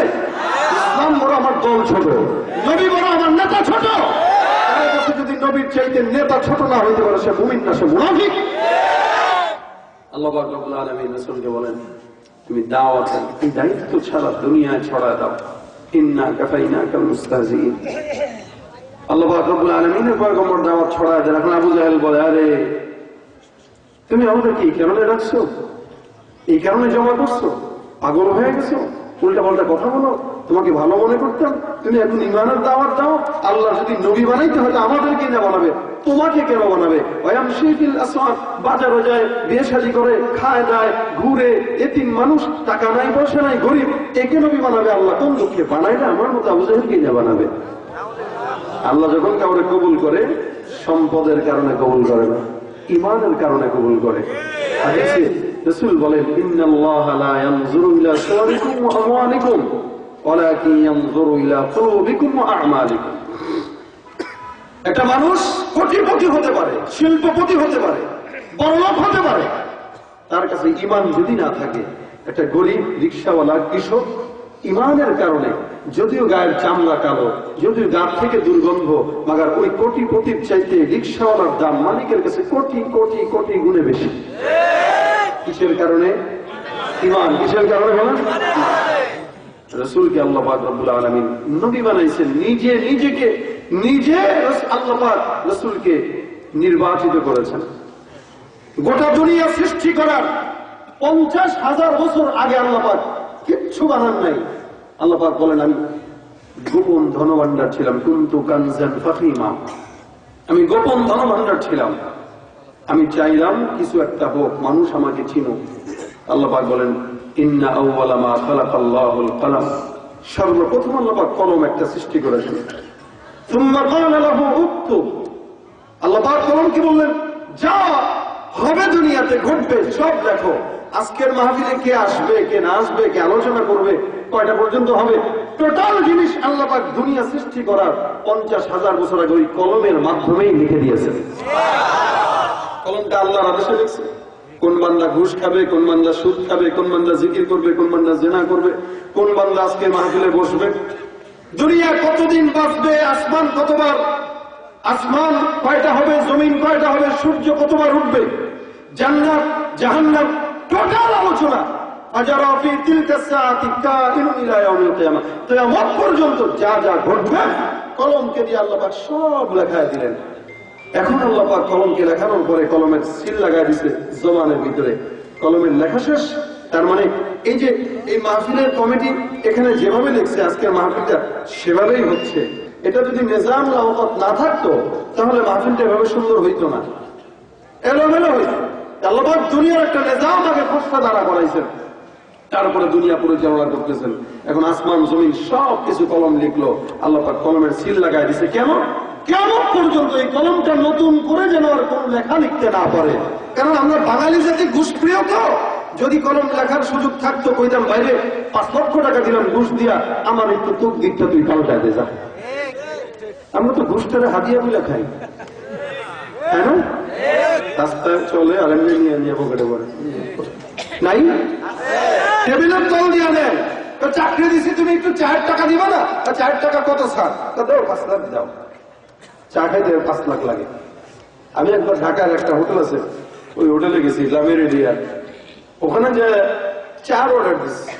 ইসলাম বড়, আমার দল ছোট। নবী বড়, আমার নেতা ছোট। আমার কাছে যদি নবীর চাইতে নেতা ছোট না হইতে পারে, সে মুমিন না, সে মুনাফিক। আল্লাহ পাক রব্বুল আলামিন রাসূলকে বলেন, তুমি দাওয়াত, এই দায়িত্ব ছাড়া দুনিয়ায় ছড়ায় দাও। ইন্না কাফাইনাকাল মুস্তাহজিইন। আল্লাহ পাক রব্বুল আলামিনের পয়গম্বর দাওয়াত ছড়ায় দেন। এখন আবু জাহেল বলে, আরে তুমি আমাদের কি কারণে রাখছো? এই কারণে জমা করছো? পাগল হয়ে গেছো? উল্টা পাল্টা কথা বলো? তোমাকে ভালো মনে করতাম, তুমি এখন ইমানের দাওয়াত দাও। আল্লাহ যদি নবী বানাইতে হয়তো আমাদেরকে না বানাবে, তোমাকে কেন বানাবে? বাজারে যায়, বিয়ে শাদী করে, খায় দায়, ঘুরে, এতিম মানুষ, টাকা নাই পয়সা নাই, গরিব, একে নবী বানাবে আল্লাহ? কোন দুঃখে বানাইলে আমার মতো আবু জাহেলকে না বানাবে? আল্লাহ যখন কাউরে কবুল করে সম্পদের কারণে কবুল করে না, ইমানের কারণে কবুল করে। হাদিসে রাসূল বলেন, ইন্নাল্লাহা লা ইয়ানজুরু ইলা সুওয়ারিকুম ওয়া আমওয়ালিকুম ওয়ালাকিন ইয়ানজুরু ইলা কুলুবিকুম ওয়া আ'মালিকুম। একটা মানুষ কোটিপতি হতে পারে, শিল্পপতি হতে পারে, বড়লোক হতে পারে, তার কাছে ইমান যদি না থাকে, একটা গরিব রিকশাওয়ালা, কৃষক, ইমানের কারণে যদিও গায়ের চামড়া কালো, যদিও গাছ থেকে দুর্গন্ধ, মাগার ওই কোটিপতির চাইতে রিকশাওয়ালার দাম মালিকের কাছে কোটি কোটি কোটি গুণে বেশি। কিসের কারণে? ইমান। কিসের কারণে বলেন? রাসূলকে আল্লাহ পাক রব্বুল আলামিন নবী বানাইছেন, নিজে আল্লাহ পাক রাসূলকে নির্বাচিত করেছেন। গোটা দুনিয়া সৃষ্টি করার 50,000 বছর আগে আল্লাহ পাক কিচ্ছু বানান নাই। আল্লাহ পাক বলেন, আমি গোপন ধনভাণ্ডার ছিলাম, কুনতু কানজান ফাখিমা, আমি গোপন ধনভাণ্ডার ছিলাম, আমি চাইলাম কিছু একটা হোক, মানুষ আমাকে চিনুক। আল্লাহ পাক বলেন, ইন্না আউওয়ালা মা খালাকাল্লাহুল কলম, সর্বপ্রথম আল্লাহ পাক কলম একটা সৃষ্টি করেছেন। সুম্মা ক্বালা লাহু উক্তুব, আল্লাহ পাক কলমকে বললেন, যা হবে দুনিয়াতে ঘটবে সব লেখো। আজকের মাহফিলে কে আসবে, কে না আসবে, কে আলোচনা করবে, কয়টা পর্যন্ত হবে, টোটাল জিনিস আল্লাহ পাক দুনিয়া সৃষ্টি করার 50,000 বছর আগে ওই কলমের মাধ্যমেই লিখে দিয়েছেন। কলমটা আল্লাহর আদেশে লিখছে। কোন বান্দা ঘুষ খাবে, কোন বান্দা সুদ খাবে, কোন বান্দা জিকির করবে, কোন বান্দা জিনা করবে, কোন বান্দা আজকে মাহফিলে বসবে, দুনিয়া কতদিন বাঁচবে, আসমান কতবার, আসমান কয়টা হবে, জমিন কয়টা হবে, সূর্য কতবার উঠবে, জান্নাত জাহান্নাম, টোটাল আলোচনা। কিয়ামত পর্যন্ত যা যা ঘটবে কলমকে দিয়ে আল্লাহ পাক সব লেখায় দিলেন। এখন আল্লাহ পাক কলমকে লেখানোর পরে কলমের সিল লাগাই দিছে জবানের ভিতরে, কলমের লেখা শেষ। তার মানে এই যে এই মাহফিলের কমিটি এখানে যেভাবে লিখছে আজকের মাহফিলটা সেভাবেই হচ্ছে। এটা যদি নিজাম লাওকাত না থাকতো তাহলে মাহফিলটা এভাবে সুন্দর হইতো না, এলোমেলো হইতো। আল্লাহ পাক দুনিয়ার একটা নিজাম আগে খসড়া দ্বারা করাইছেন, তারপরে দুনিয়া পরিচালনা করতেছেন। এখন আসমান জমিন সব কিছু কলম লিখলো, আল্লাহ পাক কলমের সিল লাগাই দিছে। কেন? কিয়ামত পর্যন্ত এই কলমটা নতুন করে যেন আর কোন লেখা লিখতে না পারে। কারণ আমরা বাঙালি জাতি ঘুষপ্রিয়, তো যদি কলম লেখার সুযোগ থাকতো কইতাম, বাইরে 5 লক্ষ টাকা দিলাম ঘুষ দিয়া, আমার একটু তুক দিকটা তুই পাল্টাই দে যা। আমরা তো ঘুষটারে হাদিয়া বলে খাই, তাই না? রাস্তায় চলে আর এমনি নিয়ে নিয়ে পকেটে পড়ে নাই, টেবিলের তল দিয়ে নেন। চাকরি দিছি, তুমি একটু 4 টাকা দিবা না? 4 টাকা কত ছাড়? দাও 5 লাখ দাও। চা খাইতে 5 লাখ লাগে। আমি একবার ঢাকার একটা হোটেল আছে, ওই হোটেলে গেছি, গ্রামের এরিয়া, ওখানে যে চার অর্ডার দিচ্ছি,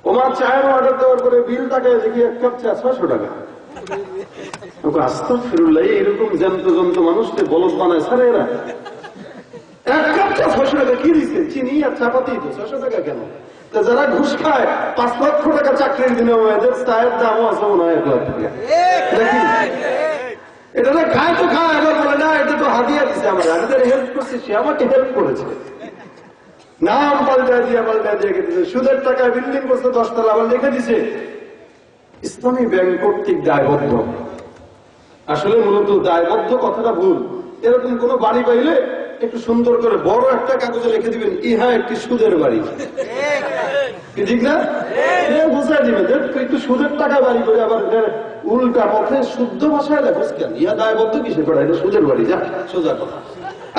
ওমার চায়ের অর্ডার দেওয়ার পরে বিল টাকায় দেখি 1 কাপ চা 600 টাকা। আস্তাগফিরুল্লাহ, এরকম জন্তু মানুষকে বলদ বানায় স্যার এরা। 1 কাপ চা 600 টাকা কি দিচ্ছে? চিনি আর চাপাতি তো 600 টাকা কেন? যারা ঘুষ খায় 5 লক্ষ টাকা চাকরির বিনিময়ে এদের চায়ের দামও আছে মনে হয় 1 লাখ টাকা। দেখি এটা না খায় তো খায়, আবার বলে না এটা তো হাদিয়া দিচ্ছে, আমার এদের হেল্প করছে, সে আমাকে হেল্প করেছে। নাম পাল্টা দিয়ে দিচ্ছে, সুদের টাকায় বিল্ডিং করছে 10 তলা, আবার লিখে দিছে ইসলামী ব্যাংক কর্তৃক দায়বদ্ধ। আসলে মূলত দায়বদ্ধ কথাটা ভুল। এরকম কোন বাড়ি পাইলে একটু সুন্দর করে বড় একটা কাগজে লিখে দিবেন, ইহা একটি সুদের বাড়ি, ঠিক না? বুঝাই দিবে একটু সুদের টাকা বাড়ি করে, আবার উল্টা পথে শুদ্ধ ভাষায় লেখোস কেন? ইহা দায়বদ্ধ কিসে করা? এটা সুদের বাড়ি, যা সোজা কথা।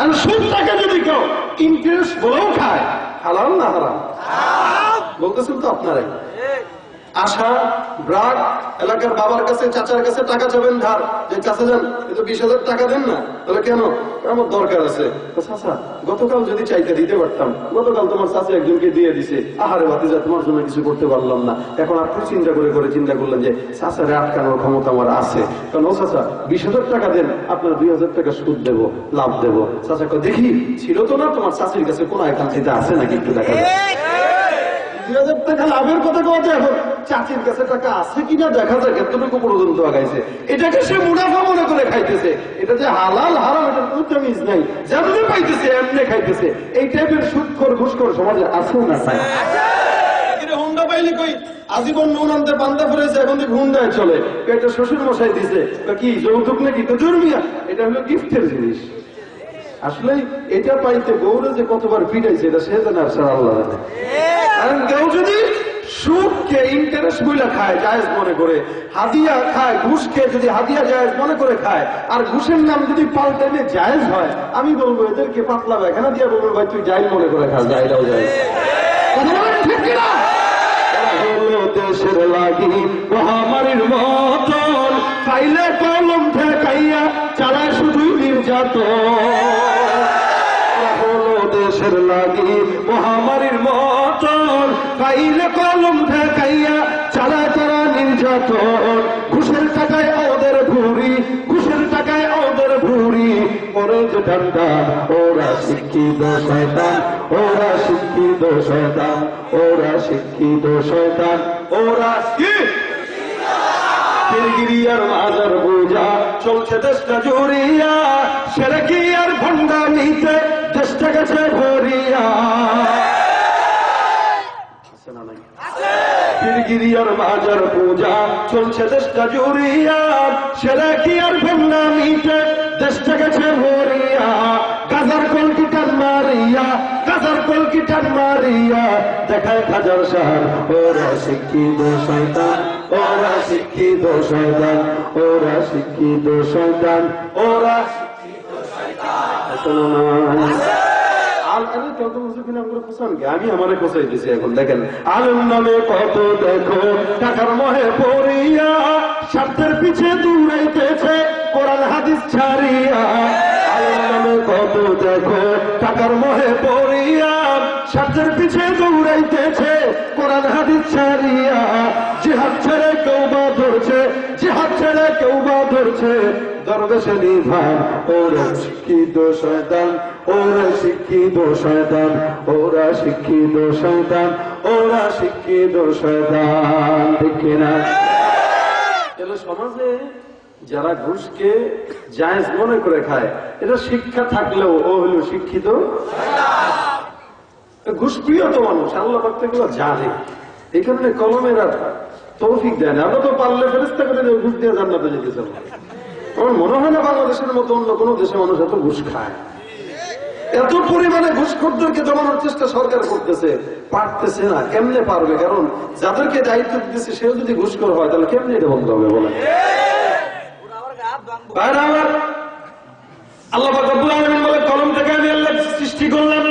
আর সুদ টাকা যদি কেউ ইন্টারেস্ট বলেও খায়, হালাল না হারাম বলতেছেন তো আপনারাই। আশা ব্রাক এলাকার বাবার কাছে চাচার কাছে টাকা চাবেন ধার, যে চাচা যান এতো 20,000 টাকা দেন না, তাহলে কেন? আমার দরকার আছে। চাচা গতকাল যদি চাইতে দিতে পারতাম, গতকাল তোমার চাচা একজনকে দিয়ে দিছে, আহারে ভাতিজা তোমার জন্য কিছু করতে পারলাম না। এখন আপনি চিন্তা করলেন যে চাচারে আটকানোর ক্ষমতা আমার আছে, কারণ ও চাচা 20,000 টাকা দেন, আপনার 2,000 টাকা সুদ দেবো, লাভ দেবো। চাচা দেখি ছিল তো না তোমার চাচির কাছে কোন একান্তিতে আছে নাকি একটু দেখা যায়। 2,000 টাকা লাভের কথা কত? এখন চাচির কাছে টাকা আছে কিনা দেখা যাক এতটুকু পর্যন্ত আগাইছে। এটাকে সে মুনাফা মনে করে খাইতেছে। এটা যে হালাল হারাম এটার কোনো তামিজ নাই, যেমনি পাইতেছে এমনি খাইতেছে। এই টাইপের সুদখোর ঘুষখোর সমাজে আছে না? হুন্ডা পাইলে কই আজীবন নুন আনতে বান্ধা পড়েছে, এখন থেকে হুন্ডায় চলে। এটা শ্বশুর মশাই দিছে, কি যৌতুক নাকি? তো জন্মিয়া এটা হলো গিফটের জিনিস। আসলে এটা পাইতে বউরে যে কতবার পিটাইছে এটা সে জানে, আর সারা আল্লাহ জানে। কারণ কেউ যদি সুদকে ইন্টারেস্ট বইলা খায় জায়েজ মনে করে, হাদিয়া খায় ঘুষকে যদি হাদিয়া জায়েজ মনে করে খায়, আর ঘুষের নাম যদি পাল্টাইলে জায়েজ হয়, আমি বলবো এদেরকে পাতলা বেখানা দিয়ে বলবো ভাই তুই জায়েজ মনে করে খা, জায়েজটাও জায়েজ। কথা বলেন ঠিক কিনা? দেশের লাগি মহামারীর মতন খাইলে কলম ঠেকাইয়া চালায় শুধুই নির্যাতন। দেশের লাগি মহামারীর মতন খাইলে কলম ঠেকাইয়া চালায় তারা নির্যাতন। ঘুষের টাকায় ওদের ভুরি, ঘুষের টাকায় ওদের ভুরি করে যে ঠান্ডা। ওরা শিক্ষিত শয়তান, ওরা শিক্ষিত শয়তান, ওরা শিক্ষিত শয়তান, ওরা কিরগিরিয়ার মাজার বোঝা চলছে দেশটা জুড়িয়া, সেরে কি আর ভণ্ডা নিতে দেশটা গেছে ভরিয়া। কিরগিরিয়ার মাজার পূজা চলছে দেশটা জুড়িয়া, সেরে কি আর ভণ্ডা নিতে দেশটা গেছে ভরিয়া। গাজার কলকি টান মারিয়া, গাজার কলকি টান মারিয়া দেখায় হাজার সার। ওরা শিক্ষিত শয়তান, ওরা শিক্ষিত শয়তান, ওরা শিক্ষিত শয়তান, ওরা শিক্ষিত শয়তান। আমি আমারে কোথায় দিছি এখন দেখেন। আলম নামে কত দেখো টাকার মহে পড়িয়া, স্বার্থের পিছে দৌড়াইতেছে কোরআন হাদিস ছাড়িয়া। আলম নামে কত দেখো টাকার মহে পড়িয়া, স্বার্থের পিছে দৌড়াইতেছে কোরআন হাদিস ছাড়িয়া। জিহাদ ছেড়ে কেউ বা ধরছে, জিহাদ ছেড়ে কেউ বা ধরছে দরবেশে নিধান। ওরা শিক্ষিত শয়তান, ওরা শিক্ষিত শয়তান, ওরা শিক্ষিত শয়তান, ওরা শিক্ষিত শয়তান। ঠিক না? সমাজে যারা ঘুষকে জায়েজ মনে করে খায়, এটা শিক্ষা থাকলেও ও হলো শিক্ষিত ঘুষপ্রিয় তো মানুষ। আল্লাহ পাক এগুলো জানে, এই কারণে কলমের আর তৌফিক দেয় না। আমরা তো পারলে ফেরেশতা করে ঘুষ দিয়ে জান্নাতে যেতে চাই। আমার মনে হয় না বাংলাদেশের মতো অন্য কোনো দেশে মানুষ এত ঘুষ খায়। এত পরিমাণে ঘুষখোরদেরকে দমানোর চেষ্টা সরকার করতেছে, পারতেছে না। কেমনে পারবে? কারণ যাদেরকে দায়িত্ব দিতেছে সেও যদি ঘুষখোর হয় তাহলে কেমনে এটা বন্ধ হবে বলেন? আল্লাহ পাক রব্বুল আলামিন বলে, কলম থেকে আমি আল্লাহ সৃষ্টি করলাম।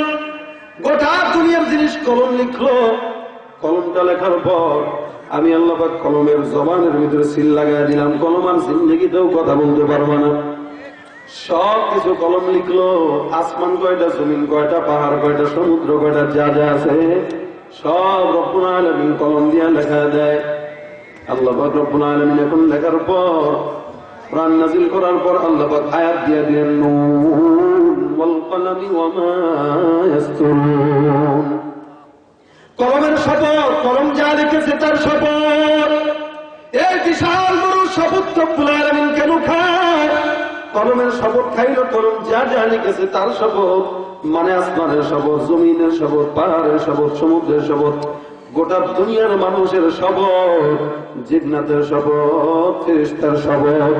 গোটা দুনিয়ার জিনিস কলম লিখলো। কলমটা লেখার পর আমি আল্লাহ পাক কলমের জবানের ভিতরে সিল লাগাই দিলাম। কলম আর জিন্দেগিতেও কথা বলতে পারবে না। সব কিছু কলম লিখলো। আসমান কয়টা, জমিন কয়টা, পাহাড় কয়টা, সমুদ্র কয়টা, যা যা আছে সব রব্বুল আলামিন কলম দিয়ে লেখা দেয়। আল্লাহ পাক রব্বুল আলামিন এখন লেখার পর, কোরআন নাযিল করার পর আল্লাহ পাক আয়াত দিয়ে দিলেন, নুন ওয়াল কলামি ওয়া মা ইয়াসতুরুন। কলমের শপথ, কলম যা লিখেছে তার শপথ। এই বিশাল বড় শপথ রব্বুল আলামিন কেন খায়? কলমের শপথ খাইল, কলম যা যা লিখেছে তার শপথ। মানে আসমানের শপথ, জমিনের শপথ, পাহাড়ের শপথ, সমুদ্রের শপথ, গোটা দুনিয়ার মানুষের শপথ, জিন্নাতের শপথ, ফেরেশতার শপথ।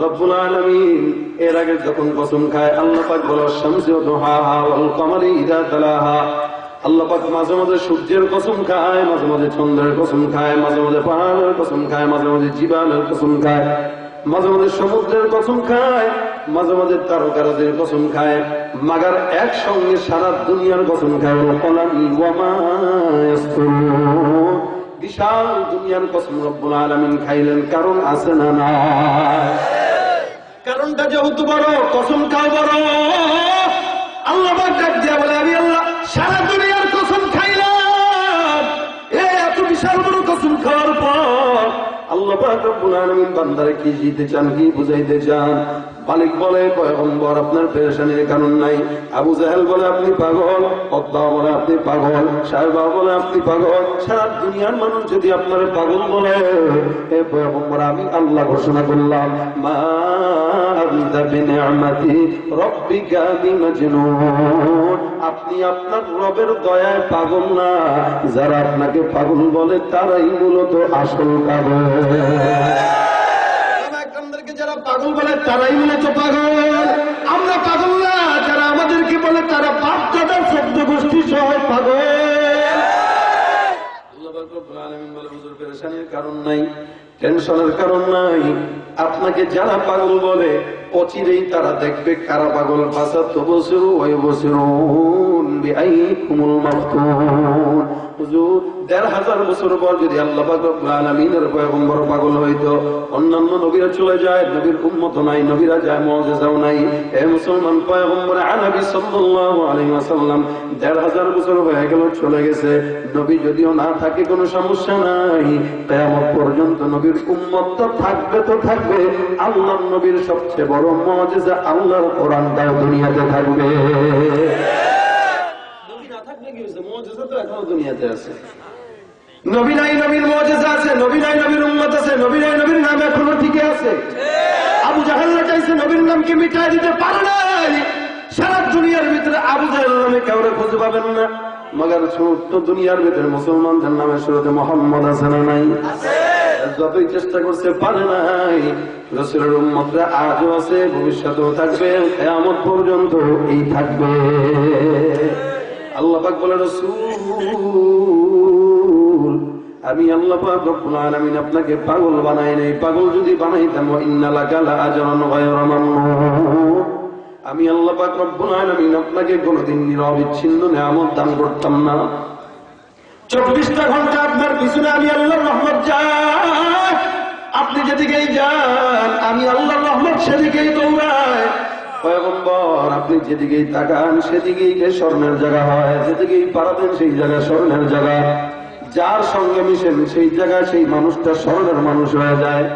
রব্বুল আলামিন এর আগে যখন কসম খায় আল্লাহ পাক বলে, শামসি ওয়া দুহাহা ওয়াল কমারি ইযা তালাহা। আল্লাহ পাক মাঝে মাঝে সূর্যের কসম খায়, মাঝে মাঝে চন্দ্রের কসম খায়, মাঝে মাঝে পাহাড়ের কসম খায়, মাঝে মাঝে জিবালের কসম খায়, মাঝে মাঝে সমুদ্রের কসম খায়, মাঝে মাঝে তারকারাদের কসম খায়, মাগার একসঙ্গে সারা দুনিয়ার কসম খায়। বিশাল দুনিয়ার কসম রব্বুল আলামিন খাইলেন। কারণ আছে না না? কারণটা যেহেতু বড়, কসম খাও বড়। আল্লাহ পাক ডাক দিয়া বলে, আমি আল্লাহ সারা দুনিয়ার কসম খাইলাম। এত বিশাল বড় কসম খাওয়ার পর আল্লাহ পাক রব্বুল আলামিন বান্দারে কি দিতে চান, কি বুঝাইতে চান? মালিক বলে পয়গম্বর আপনার পেরেশানির কারণ নাই। আবু জাহেল বলে আপনি পাগল, উতবা বলে আপনি পাগল, সাহেবা বলে আপনি পাগল। সারা দুনিয়ার মানুষ যদি আপনার পাগল বলে, হে পয়গম্বর আমি আল্লাহ ঘোষণা করলাম, মা আনতা বিনিআমাতি রাব্বিকা বিমাজনুন, আপনি আপনার রবের দয়ায় পাগল না। যারা আপনাকে পাগল বলে তারাই মূলত আসল পাগল। যারা পাগল বলে তারাই মূলত পাগল। আমরা পাগল না, যারা আমাদেরকে বলে তারা বাপ দাদার শব্দ গোষ্ঠী সহ পাগল। পেরেশানির কারণ নাই, টেনশনের কারণ নাই। আপনাকে যারা পাগল বলে অচিরেই তারা দেখবে কারা পাগল। ফাসাতবসিরু ওয়া ইবসিরুন বিআইকুমুল মাফতুন। হুজুর ১৫০০ বছর পর যদি আল্লাহ পাক রব্বুল আলামিনের পয়গম্বর পাগল হইতো, অন্যান্য নবীরা চলে যায়, নবীর উম্মত নাই, নবীরা যায়, মুজিজাও নাই। হে মুসলমান, পয়গম্বর নবী সাল্লাল্লাহু আলাইহি ওয়াসাল্লাম ১৫০০ বছর হয়ে গেল, চলে গেছে। নবী যদিও না থাকে কোনো সমস্যা নাই, কিয়ামত পর্যন্ত নবীর উম্মত তো থাকবে, তো থাকবে। আল্লাহর নবীর সবচেয়ে বড় মুজিজা আল্লাহর কোরআনটাও দুনিয়াতে থাকবে। নবী না থাকলে কি হইছে? মুজিজা তো এখনো দুনিয়াতে আছে। নবী নাই, নবীর মুজিজা আছে। নবী নাই, নবীর উম্মত আছে। নবী নাই, নবীর নাম এখনো টিকে আছে। আবু জাহেল চাইছে নবীর নামকে মিটাই দিতে পারে নাই। সারা দুনিয়ার ভিতরে আবু জাহেল নামে কাউরে খুঁজে পাবেন না। মগর ছোট্ট দুনিয়ার ভিতরে মুসলমানদের নামে শুরুতে মোহাম্মদ আছে না নাই? যতই চেষ্টা করছে পারে নাই। রাসূলের উম্মতরা আজও আছে, ভবিষ্যতেও থাকবে, কিয়ামত পর্যন্ত এই থাকবে। আল্লাহ পাক বলে, রাসূল আমি আল্লাহ পাক রব্বুল আলামিন আপনাকে পাগল বানাই নাই। পাগল যদি বানাইতাম, ইন্না লাকা লাআজরান গায়রা মামনুন, আমি আল্লাহ পাক রব্বুল আলামিন আপনাকে কোনদিন নিরবিচ্ছিন্ন নিয়ামত দান করতাম না। 24টা ঘন্টা আপনার পিছনে আমি আল্লাহর রহমত যাই, আপনি যেদিকেই যান আমি আল্লাহর রহমত সেদিকেই দৌড়ায়। পয়গম্বর আপনি যেদিকেই তাকান সেদিকেই স্বর্ণের জায়গা হয়, যেদিকেই পারাবেন সেই জায়গা স্বর্ণের জায়গা। যার সঙ্গে মিশেন সেই জায়গায় সেই মানুষটা স্বর্ণের মানুষ হয়ে যায়।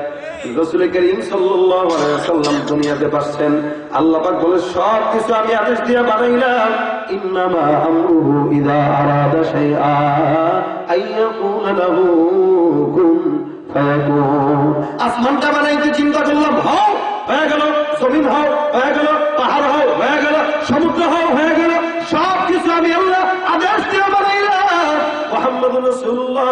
রাসূল করিম সাল্লাল্লাহু আলাইহি ওয়াসাল্লাম দুনিয়াতে আসছেন, আল্লাহ পাক বলে সব কিছু আমি আদেশ দিয়ে বানাইলাম। ইন্নামা আমরুহু ইযা আরাদা শাইআ আইয়াকুনা লাহু কুন ফায়াকুন। আসমানটা বানাইতে চিন্তা করলাম, হও হয়ে গেল, জমিন হও হয়ে গেল, পাহাড় হও হয়ে গেল, সমুদ্র হও হয়ে গেল। সব কিছু আমি আল্লাহ আদেশ দিয়ে বানাইলাম। মুহাম্মদুর রাসূলুল্লাহ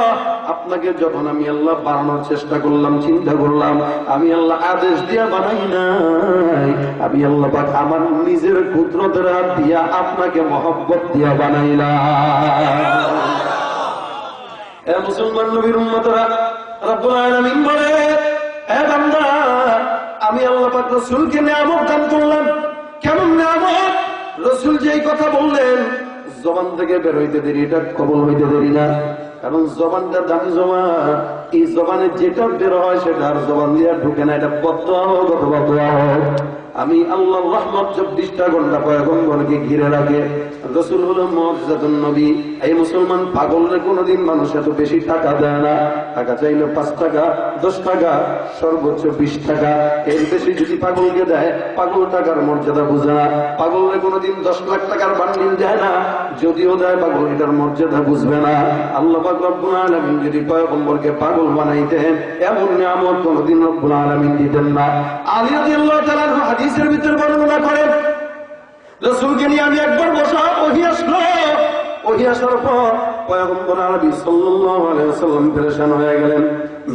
আপনাকে যখন আমি আল্লাহ বানানোর চেষ্টা করলাম, চিন্তা করলাম, আমি আল্লাহ আদেশ দিয়া বানাই নাই। আমি আল্লাহ পাক আমার নিজের কুদরতের হাত দিয়া আপনাকে মহব্বত দিয়া বানাইলাম। এ মুসলমান নবীর উম্মতরা, রব্বুল আলামিন বলে, হে বান্দা আমি আল্লাহ পাক রাসূলকে নিয়ামত দান করলাম। কেমন নিয়ামত? রাসূল যেই কথা বললেন জবান থেকে বের হইতে দেরি, এটা কবুল হইতে দেরি না। কারণ জবানটা দামি জমা, এই জবানে যেটা বের হয় সেটা আর জবান দিয়ে ঢুকে না। এটা বদদুয়া হোক অথবা দোয়া হোক, আমি আল্লাহর রহমত 24টা ঘন্টা পয়গম্বরকে ঘিরে রাখে। রাসূল হলো মুজিজাতুন নবী। এই মুসলমান পাগলরে কোনোদিন মানুষ এত বেশি টাকা দেয় না। টাকা চাইলে 5 টাকা, 10 টাকা, সর্বোচ্চ 20 টাকা। এর বেশি যদি পাগলকে দেয়, পাগল টাকার মর্যাদা বুঝে না। পাগলরে কোনোদিন 10 লাখ টাকার বান্ডিল দেয় না, যদিও দেয় পাগল এটার মর্যাদা বুঝবে না। আল্লাহ পাক রব্বুল আলামিন যদি পয়গম্বরকে পাগল বানাইতেন, এমন নিয়ামত কোনোদিন রব্বুল আলামিন দিতেন না। আলী রাদিয়াল্লাহু তাআলা হাদিসের ভিতর বর্ণনা করেন, রাসূলকে নিয়ে আমি একবার বসা, ওহী আসলো। ওহী আসার পর পয়গম্বর আরবি সাল্লাল্লাহু আলাইহি ওয়াসাল্লাম পেরেশান হয়ে গেলেন,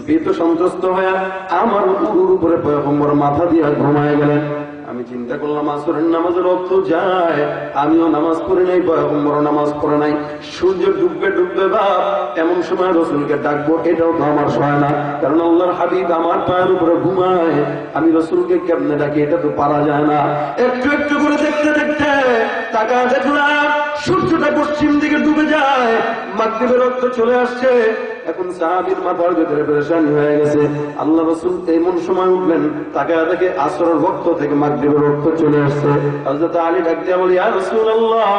ভীত সন্ত্রস্ত হয়ে আমার উরুর উপরে পয়গম্বর মাথা দিয়ে ঘুমায় গেলেন। আমি চিন্তা করলাম আসরের নামাজের অর্থ যায়, আমিও নামাজ পড়ি নাই, পয়গম্বরও নামাজ পড়ে নাই। সূর্য ডুববে ডুববে ভাব, এমন সময় রাসূলকে ডাকবো এটাও তো আমার সয় না, কারণ আল্লাহর হাবিব আমার পায়ের উপরে ঘুমায়। আমি রাসূলকে কেমনে ডাকি, এটা তো পারা যায় না। একটু একটু করে দেখতে দেখতে তাকা দেখলাম সূর্যটা পশ্চিম দিকে ডুবে যায়, মাগরিবের রক্ত চলে আসছে। এখন সাহাবীর মাথার ভিতরে পেরেশানি হয়ে গেছে। আল্লাহ রাসূল এমন সময় উঠলেন, তাকে দেখে আসরের ওয়াক্ত থেকে মাগরিবের ওয়াক্ত চলে আসছে। হযরত আলী ডাক দিয়া বলে, ইয়া রাসূলুল্লাহ,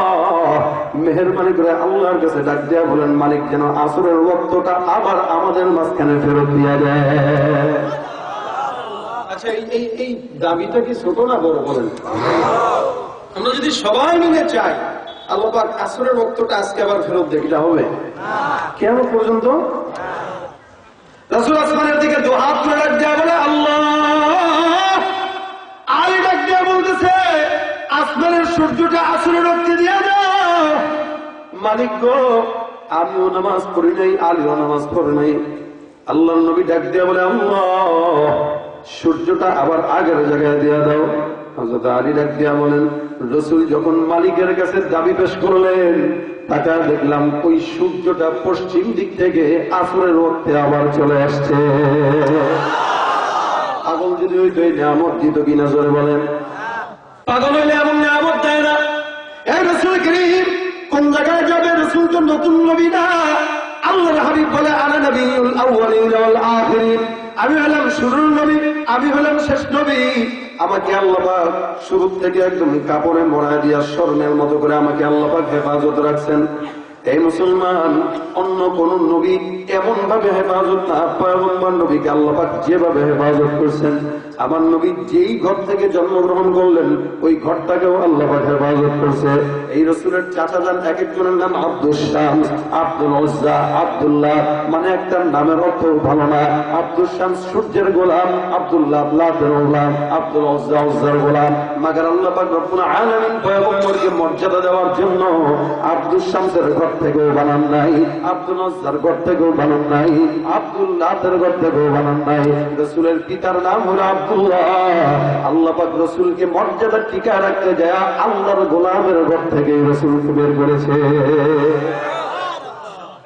মেহেরবানি করে আল্লাহর কাছে ডাক দিয়া বলেন, মালিক যেন আসরের ওয়াক্তটা আবার আমাদের মাঝখানে ফেরত দিয়া দেয়। আচ্ছা, এই দাবিটা কি ছোট না বড় বলেন? আমরা যদি সবাই মিলে চাই আল্লাহ পাক আসরের ওয়াক্তটা আজকে আবার ফেরত দেয়, এটা হবে কিয়ামত পর্যন্ত? রাসূল আসমানের দিকে দু হাত তুলে ডাক দিয়া বলে, আল্লাহ। আলী ডাক দিয়া বলতেছে, আসমানের সূর্যটা আসরের ওয়াক্তে দিয়ে দাও। মালিক গো, আমিও নামাজ পড়ি নাই, আলীও নামাজ পড়ে নাই। আল্লাহর নবী ডাক দিয়া বলে, আল্লাহ, সূর্যটা আবার আগের জায়গায় দিয়া দাও। হযরত আলী ডাক দিয়া বলেন, রাসূল যখন মালিকের কাছে দাবি পেশ করলেন, তাকে দেখলাম ওই সূর্যটা পশ্চিম দিক থেকে আসরের ওয়াক্তে আবার চলে আসছে। পাগল যদি হইতো এই নিয়ামত দিত কিনা জোরে বলেন? পাগল হইলে এমন নিয়ামত দেয় না। এই রাসূল করিম কোন জায়গায় যাবে? রাসূল তো নতুন নবী না। আল্লাহর হাবিব বলে, আনা নবিয়ুল আউয়ালিন ওয়াল আখিরিন, আমি হলাম শুরুর নবী, আমি হলাম শেষ নবী। আমাকে আল্লাহ পাক শুরু থেকে একদম কাপড়ে মোড়ায় দিয়া স্বর্ণের মতো করে আমাকে আল্লাহ পাক হেফাজত রাখছেন। এই মুসলমান, অন্য কোন নবী এমন ভাবে হেফাজত না, পয়গম্বর নবীকে আল্লাহ পাক যেভাবে হেফাজত করছেন, আমার নবী যেই ঘর থেকে জন্মগ্রহণ করলেন ওই ঘরটাকেও আল্লাহ পাক হেফাজত করছে। এই রাসূলের চাচা যান এক একজনের নাম আব্দুস শামস, আব্দুল উজ্জা, আব্দুল্লাহ, মানে একটা নামের অর্থ ভালো না। আব্দুস শামস সূর্যের গোলাম, আব্দুল্লাহ লাতের গোলাম, আব্দুল উজ্জা উজ্জার গোলাম। মাগার আল্লাহ পাক রব্বুল আলামিন পয়গম্বরকে মর্যাদা দেওয়ার জন্য আব্দুস শামসের ঘর থেকেও বানান নাই, আব্দুল উজ্জার ঘর থেকেও বানান নাই, আব্দুল্লাহের ঘর থেকেও বানান নাই। রাসূলের পিতার নাম হলো আব্দুল্লাহ। আল্লাহ পাক রাসূলকে মর্যাদা টিকা রাখতে যায় আল্লাহর গোলামের ঘর থেকে রাসূলকে বের করেছে।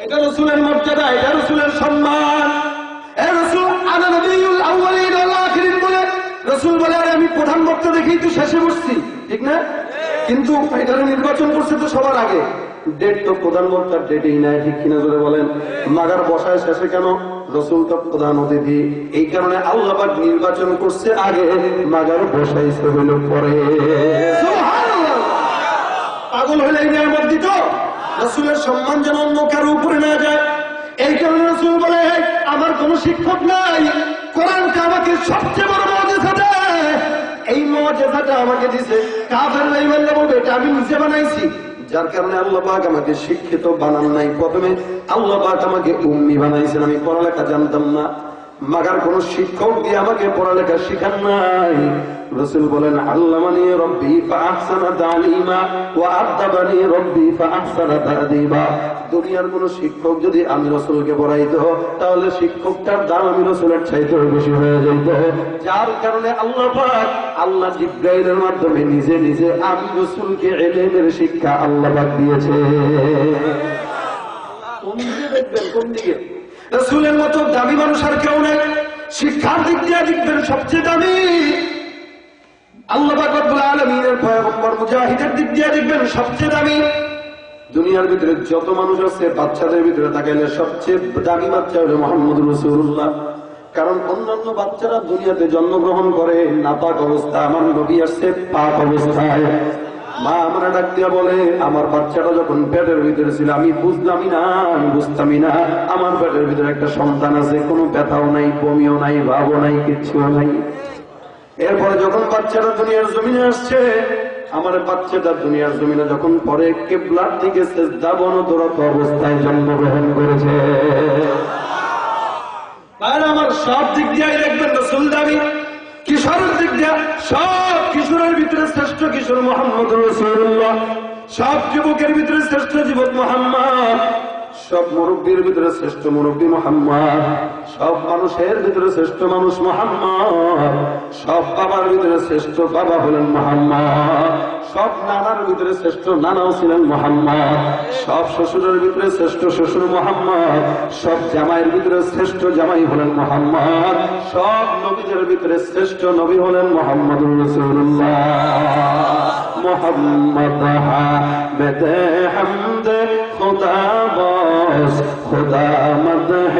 এটা রাসূলের মর্যাদা, এটা রাসূলের সম্মান। এই রাসূল আনা নবিয়ুল আউয়ালিন ওয়াল আখিরিন বলে রাসূল বলে, আরে আমি প্রধান বক্তা দেখেই তো শেষে বসছি, ঠিক না? কিন্তু এটার নির্বাচন করছে তো সবার আগে। ডেট তো প্রধান বক্তার ডেটেই নাই, ঠিক কিনা জোরে বলেন? মাগার বসায় শেষে কেন? রাসূল তো প্রধান অতিথি, এই কারণে আল্লাহ পাক নির্বাচন করছে আগে, মাগার বসাইছে হইল পরে। সুবহানাল্লাহ! পাগল হইলে এই নিয়ামত দিত। রাসূলের সম্মান যেন অন্য কারো উপরে না যায়, এই কারণে রাসূল বলে, আমার কোন শিক্ষক নাই, কোরআনকে আমাকে সবচেয়ে বড় মুজিজা দেয়, এই মুজিজাটা আমাকে দিছে। কাফেররা ইমান বলবে এটা আমি নিজে বানাইছি। যার কারণে আল্লাহ পাক আমাকে শিক্ষিত বানান নাই, প্রথমে আল্লাহ পাক আমাকে উম্মি বানাইছেন, আমি পড়ালেখা জানতাম না। মাগার কোন শিক্ষক দিয়ে আমাকে পড়ালেখা শিখান নাই। রাসূল বলেন, আল্লামানি রব্বি ফাআহসানা তালিমা ওয়া আদাবানি রব্বি ফাআহসানা তাদিবা। দুনিয়ার কোন শিক্ষক যদি আমি রাসূলকে পড়াইতো, তাহলে শিক্ষকটার দাম আমি রাসূলের চাইতেও বেশি হয়ে যেত। যার কারণে আল্লাহ পাক আল্লাহ জিবরাইলের মাধ্যমে নিজে নিজে আমি রাসূলকে ইলমের শিক্ষা আল্লাহ পাক দিয়েছে। কোন দিকে দেখবেন? কোন দিকে? রাসূলের মতো দামি মানুষ আর কেউ নেই। শিক্ষার দিক দিয়ে দেখবেন সবচেয়ে দামি আল্লাহ পাক রব্বুল আলামিনের পয়গম্বর, মুজাহিদের দিক দিয়ে দেখবেন সবচেয়ে দামি। দুনিয়ার ভিতরে যত মানুষ আছে, বাচ্চাদের ভিতরে তাকাইলে সবচেয়ে দামি বাচ্চা হলো মুহাম্মদ রাসূলুল্লাহ। কারণ অন্যান্য বাচ্চারা দুনিয়াতে জন্মগ্রহণ করে নাপাক অবস্থা, আমার নবী আসছে পাক অবস্থায়। মা আমরা ডাক দিয়া বলে, আমার বাচ্চাটা যখন পেটের ভিতরে ছিল আমি বুঝলামই না, আমি বুঝতামই না আমার পেটের ভিতরে একটা সন্তান আছে, কোনো ব্যথাও নাই, বমিও নাই, ভাবও নাই, কিচ্ছুও নাই। এরপরে যখন বাচ্চাটা দুনিয়ার জমিনে আসছে, আমার বাচ্চাটা দুনিয়ার জমিনে যখন পরে কিবলার দিকে সিজদা বনরত অবস্থায় জন্মগ্রহণ করেছে। আমার সব দিক দিয়ে দেখবেন রাসূল দামি। কিশোরের দিক দিয়ে সব কিশোরের ভিতরে শ্রেষ্ঠ কিশোর মুহাম্মদ রাসূলুল্লাহ, সব যুবকের ভিতরে শ্রেষ্ঠ যুবক মুহাম্মদ, সব মুরব্বীর ভিতরে শ্রেষ্ঠ মুরব্বী মুহাম্মদ, সব মানুষের ভিতরে শ্রেষ্ঠ মানুষ মুহাম্মদ, সব বাবার ভিতরে শ্রেষ্ঠ বাবা হলেন মুহাম্মদ, সব নানার ভিতরে শ্রেষ্ঠ নানাও ছিলেন মুহাম্মদ, সব শ্বশুরের ভিতরে শ্রেষ্ঠ শ্বশুর মুহাম্মদ, সব জামাইয়ের ভিতরে শ্রেষ্ঠ জামাই হলেন মুহাম্মদ, সব নবীদের ভিতরে শ্রেষ্ঠ নবী হলেন মুহাম্মদুর রাসূলুল্লাহ। মুহাম্মদ হামিদ হামদ খুদা বাস খুদা মদহ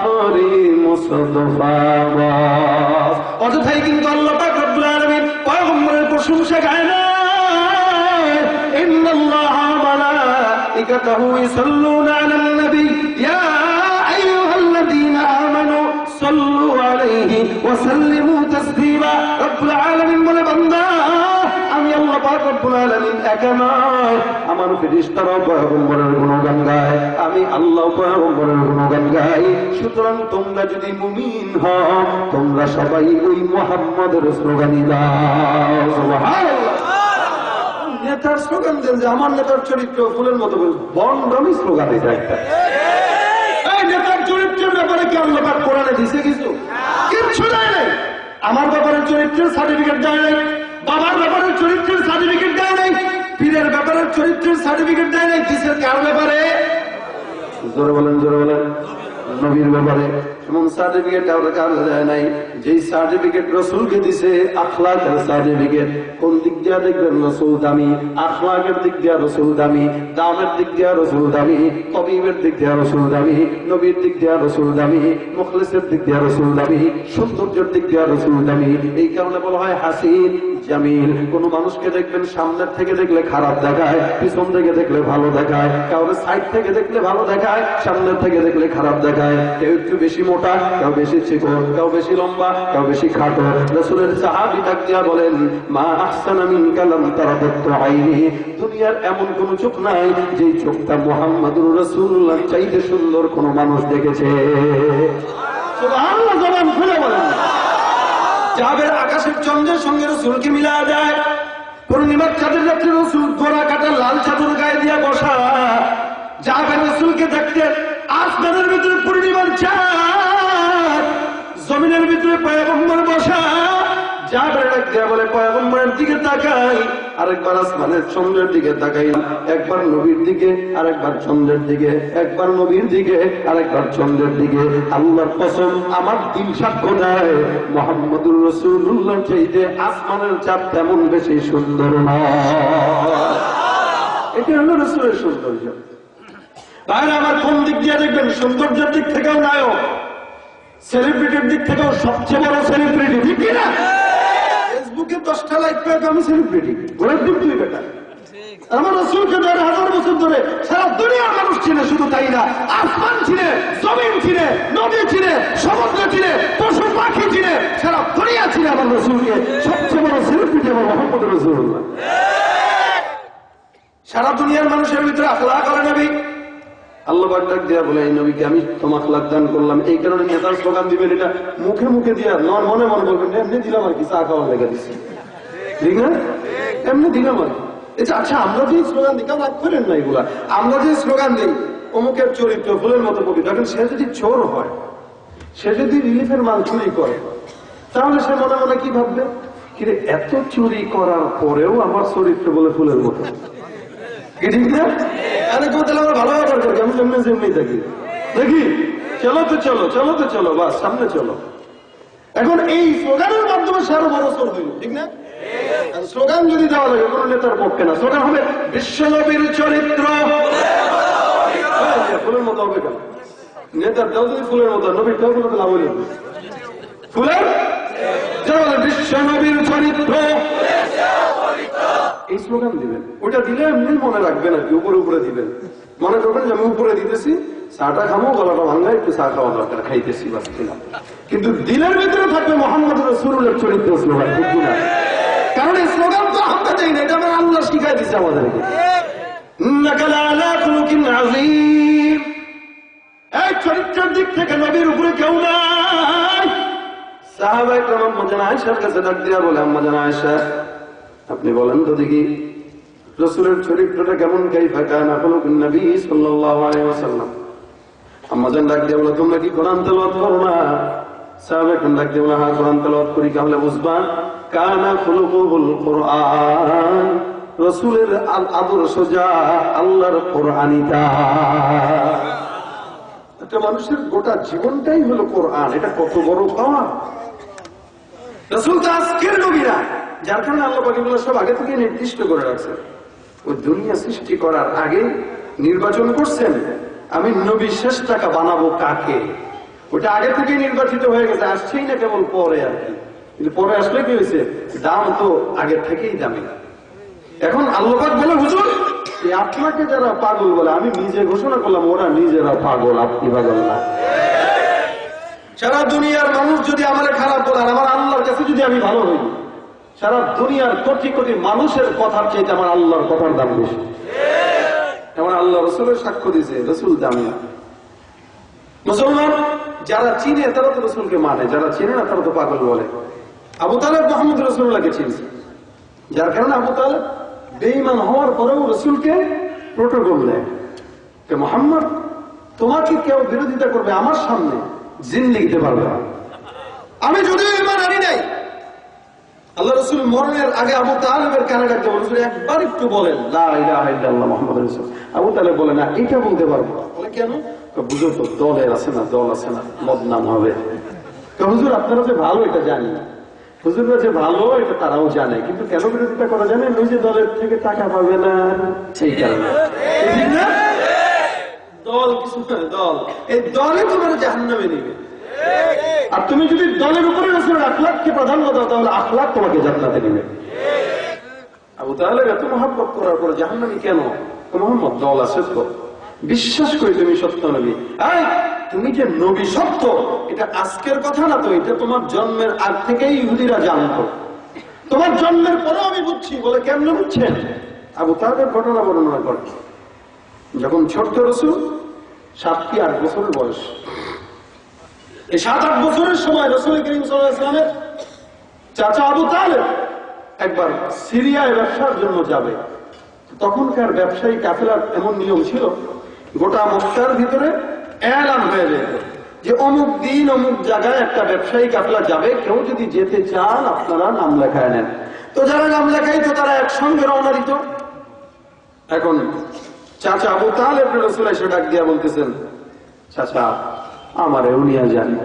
আখরি মুস্তফা অযথাই কিন্তু আল্লাহ পাক রব্বুল আলামিন পয়গম্বরের প্রশংসা গায় না ইন্নাল্লাহা ওয়া মালাইকাতাহু ইউসাল্লুনা আলান নবী ইয়া আইয়ুহাল্লাযীনা আমানু সাল্লু আলাইহি ওয়া সাল্লিমু তাসলিমা রব্বুল আলামিন বলে বান্দা আমি আল্লাহ পাক রব্বুল আলামিন একা নয় আমার ফেরেশতারাও পয়গম্বরের গুণগান গায় আমি আল্লাহ পয়গম্বরের গুণগান গাই সুতরাং তোমরা যদি মুমিন হও তোমরা সবাই ওই মুহাম্মদের স্লোগানই দাও সুবহানাল্লাহ নেতার স্লোগান দেন যে আমার নেতার চরিত্র ফুলের মতো বন্ডমি স্লোগান এটা একটা এই নেতার চরিত্রের ব্যাপারে কি আল্লাহ পাক কোরআনে দিয়েছে কিছু কিচ্ছু দেয় নাই আমার ব্যাপারে চরিত্রের সার্টিফিকেট দেয় নাই বাবার ব্যাপারে চরিত্রের সার্টিফিকেট দেয় নাই পীরের ব্যাপারে চরিত্রের সার্টিফিকেট দেয় নাই কিসের কার ব্যাপারে জোরে বলেন নবীর ব্যাপারে এমন সার্টিফিকেট কারো দেয় নাই যেই সার্টিফিকেট রসুলকে দিছে আখলাকের সার্টিফিকেট কোন দিক দিয়া দেখবেন রসুল দামি আখলাকের দিক দিয়া রসুল দামি দামের দিক দিয়া রসুল দামি তবিবের দিক দিয়া রসুল দামি নবীর দিক দিয়া রসুল দামি মুখলিসের দিক দিয়া রসুল দামি সৌন্দর্যের দিক দিয়া রসুল দামি এই কারণে বলা হয় হাসিন জামিল কোন মানুষকে দেখবেন সামনের থেকে দেখলে খারাপ দেখায় পিছন থেকে দেখলে ভালো দেখায় কাউকে সাইড থেকে দেখলে ভালো দেখায় সামনের থেকে দেখলে খারাপ দেখায় কেউ একটু বেশি মোটা কেউ বেশি চিকন কেউ বেশি লম্বা কেউ বেশি খাটো রাসূলের সাহাবী ডাক দিয়া বলেন মা আহসানা মিনকা লাম তারাদাতু আইনি দুনিয়ার এমন কোন চোখ নাই যে চোখটা মুহাম্মদুর রাসূলুল্লাহ চাইতে সুন্দর কোন মানুষ দেখেছে সুবহানাল্লাহ জবান খুলে বলেন যাবের আকাশের চন্দ্রের সঙ্গে রসুলকে মিলা যায় পূর্ণিমার চাঁদের রাত্রে রসুল ঘোড়া কাটা লাল চাদর গায়ে দিয়া বসা যাবের রসুলকে দেখতে আসমানের ভিতরে পূর্ণিমার চাঁদ জমিনের ভিতরে পয়গম্বর বসা যাবের ডাক দিয়া বলে পয়গম্বরের দিকে তাকাই আরেকবার আসমানের চন্দ্রের দিকে তাকাই একবার নবীর দিকে আরেকবার চন্দ্রের দিকে একবার নবীর দিকে আরেকবার চন্দ্রের দিকে আল্লাহর কসম আমার দিল সাক্ষ্য দেয় মুহাম্মদুর রাসূলুল্লাহ চাইতে আসমানের চাঁদ তেমন বেশি সুন্দর নয় এটা হলো রাসূলের সৌন্দর্য তাহলে আমার কোন দিক দিয়ে দেখবেন সৌন্দর্যের দিক থেকেও নায়ক সেলিব্রিটির দিক থেকেও সবচেয়ে বড় সেলিব্রিটি ঠিক না ফেসবুকে 10টা লাইক পেয়ে আমি সেলিব্রিটি ঘরের দিক তুই বেটা আমার রসুলকে 1000 বছর ধরে সারা দুনিয়ার মানুষ চিনে শুধু তাই না আসমান চিনে জমিন চিনে নদী চিনে সমুদ্র চিনে পশু পাখি চিনে সারা দুনিয়া চিনে আমার রসুলকে সবচেয়ে বড় সেলিব্রিটি আমার মুহাম্মদ রাসূলুল্লাহ সারা দুনিয়ার মানুষের ভিতরে আখলাক করে নবী আল্লাহ পাক ডাক দিয়া বলে এই নবীকে আমি তোমাকে আখলাক দান করলাম এই কারণে নেতার স্লোগান দিবেন এটা মুখে মুখে দিয়া মনে মনে বলবেন এমনি দিলাম আর কি চা খাওয়ার লেগে দিচ্ছি ঠিক না এমনি দিলাম আর আচ্ছা আমরা যে স্লোগান দিই কেউ রাগ করেন না এগুলা আমরা যে স্লোগান দিই অমুকের চরিত্র ফুলের মতো পবিত্র এখন সে যদি চোর হয় সে যদি রিলিফের মাল চুরি করে তাহলে সে মনে মনে কি ভাববে কিন্তু এত চুরি করার পরেও আমার চরিত্র বলে ফুলের মতো ঠিক না আমার ভালো দরকার আমি যেমনি থাকি দেখি চলো তো চলো বাস সামনে চলো এখন এই স্লোগানের মাধ্যমে সে আরো বড় চোর হইল ঠিক না স্লোগান যদি দেওয়া লাগে কোন নেতার পক্ষে না স্লোগান হবে বিশ্বনবীর চরিত্র ফুলের মতো হবে কেন নেতার দেও যদি ফুলের মতো নবীর দেও কোনো লাভ হইল ফুলের বিশ্বনবীর চরিত্র এই স্লোগান দিবেন ওইটা দিলে এমনি মনে রাখবেন আর কি উপরে উপরে দিবেন মনে করবেন যে আমি উপরে দিতেছি চাটা খামো গলাটা ভাঙা একটু চা খাওয়া দরকার খাইতেছি বাস কিনা কিন্তু দিলের ভিতরে থাকবে মুহাম্মদ রাসূলুল্লাহর চরিত্র স্লোগান ঠিক কিনা কারণ এই স্লোগান তো আমরা চাই না এটা আমার আল্লাহ শিখাই দিচ্ছে আমাদেরকে এই চরিত্রের দিক থেকে নবীর উপরে কেউ নাই সাহাবায়ে কেরাম আম্মা জান আয়েশার কাছে ডাক দিয়া বলে আম্মা জান আয়েশা আপনি বলেন তো দেখি রাসূলের চরিত্রটা কেমন কাইফা কানা খুলুকুন নবী সাল্লাল্লাহু আলাইহি ওয়াসাল্লাম আম্মা জান ডাক দিয়া বলে তোমরা কি কোরআন তেলাওয়াত করো না সাহাবায়ে কেরাম ডাক দিয়া বলে হ্যাঁ কোরআন তেলাওয়াত করি তাহলে বুঝবা কানা খুলুকুল কোরআন রাসূলের আদর্শ যা আল্লাহর কোরআনিতা একটা মানুষের গোটা জীবনটাই হলো কোরআন এটা কত বড় পাওয়া রাসূল তো আজকের নবী না যার কারণে আল্লাহ পাক এগুলো সব আগে থেকে নির্দিষ্ট করে রাখছেন ওই দুনিয়া সৃষ্টি করার আগে নির্বাচন করছেন আমি নবী শেষ টাকা বানাবো কাকে ওটা আগে থেকেই নির্বাচিত হয়ে গেছে, আসছেই না কেবল পরে আর কি। কিন্তু পরে আসলে কি হয়েছে, দাম তো আগে থেকেই দামি। এখন আল্লাহ পাক বলে, হুজুর আপনাকে যারা পাগল বলে, আমি নিজে ঘোষণা করলাম ওরা নিজেরা পাগল, আপনি পাগল না। সারা দুনিয়ার মানুষ যদি আমার খারাপ বলে, আর আমার আল্লাহর কাছে যদি আমি ভালো হই, সারা দুনিয়ার কোটি কোটি মানুষের কথার চাইতে আমার আল্লাহর কথার দাম বেশি। আমার আল্লাহ রসুলের সাক্ষ্য দিয়েছে, রসুল দামি। মুসলমান যারা চিনে তারা তো রসুলকে মানে, যারা চিনে না তারা তো পাগল বলে। আবু তালেব মোহাম্মদ রসুল্লাহকে চিনছে, যার কারণে আবু তালেব বেঈমান হওয়ার পরেও রসুলকে প্রোটোকল দেয় যে মোহাম্মদ তোমাকে কেউ বিরোধিতা করবে আমার সামনে, জিন্দেগিতে পারবে না। আমি যদিও ঈমান আনি নাই, আল্লাহ রসুল মরণের আগে আবু তালেবের কানে ডাকতে বলেছিল, একবার একটু বলেন লা ইলাহা ইল্লাল্লাহ মুহাম্মাদুর রাসূলুল্লাহ। আবু তালেব বলে না, এটা বলতে পারবো। বলে কেন? বুঝো তো দলের আছে না, দল আছে না, বদনাম হবে। হুজুর আপনারা যে ভালো এটা জানি না, হুজুররা যে ভালো এটা তারাও জানে, কিন্তু কেন বিরোধিতা করা জানে? নিজে দলের থেকে টাকা পাবে না, সেই কারণে। ঠিক না? দল কিছু দল, এই দলে তোমার জাহান্নামে নিবে। আর তুমি যদি দলের উপরে রসুলের আখলাককে প্রাধান্য দাও, তাহলে আখলাক তোমাকে জান্নাতে নিবে। আবু তালেব এত মহব্বত করার পরে জাহান্নামী কেন? মোহাম্মদ দল আছে তো, বিশ্বাস করি তুমি সত্য নবী। তুমি যে নবী সত্য, এটা আজকের কথা না তো, এটা তোমার জন্মের আগ থেকেই ইহুদিরা জানতো, তোমার জন্মের পরেও আমি বুঝছি। বলে কেমনে বুঝছেন? আবু তালেবের ঘটনা বর্ণনা করে, যখন ছোট্ট রসুল 7 কি 8 বছরের বয়স, এই 7-8 বছরের সময় রসুল করিম সাল্লাল্লাহু আলাইহি ওয়াসাল্লামের চাচা আবু তালেব একবার সিরিয়ায় ব্যবসার জন্য যাবে। তখনকার ব্যবসায়ী কাফেলার এমন নিয়ম ছিল, গোটা মক্কার ভিতরে এলান হয়ে যেত যে অমুক দিন অমুক জায়গায় একটা ব্যবসায়ী কাফেলা যাবে, কেউ যদি যেতে চান আপনারা নাম লেখায় নেন। তো যারা নাম লেখাইতো তারা একসঙ্গে রওনা দিত। এখন চাচা আবু তালেব রাসূল এসে ডাক দিয়া বলতেছেন, চাচা আমার উনিয়া জানি।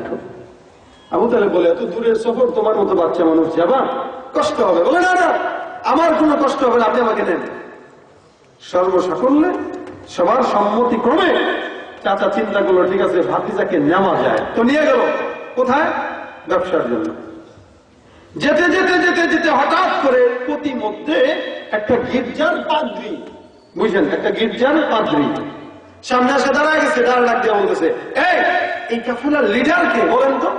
আবু তালেব বলে, এত দূরের সফর, তোমার মতো বাচ্চা মানুষ যাবা, কষ্ট হবে। বলে না না, আমার কোনো কষ্ট হবে না, আপনি আমাকে নেন। সর্বসাকল্যে সবার সম্মতি ক্রমে চাচা চিন্তা করলো, ঠিক আছে ভাতিজাকে নেওয়া যায়। তো নিয়ে গেল কোথায়? ব্যবসার জন্য। যেতে যেতে যেতে যেতে হঠাৎ করে প্রতিমধ্যে একটা গির্জার পাদ্রী, বুঝলেন, একটা গির্জার পাদ্রী সামনে এসে দাঁড়ায় গেছে। দাঁড় লাগ দিয়ে বলতেছে, এই কাফেলার লিডার কে বলেন তো?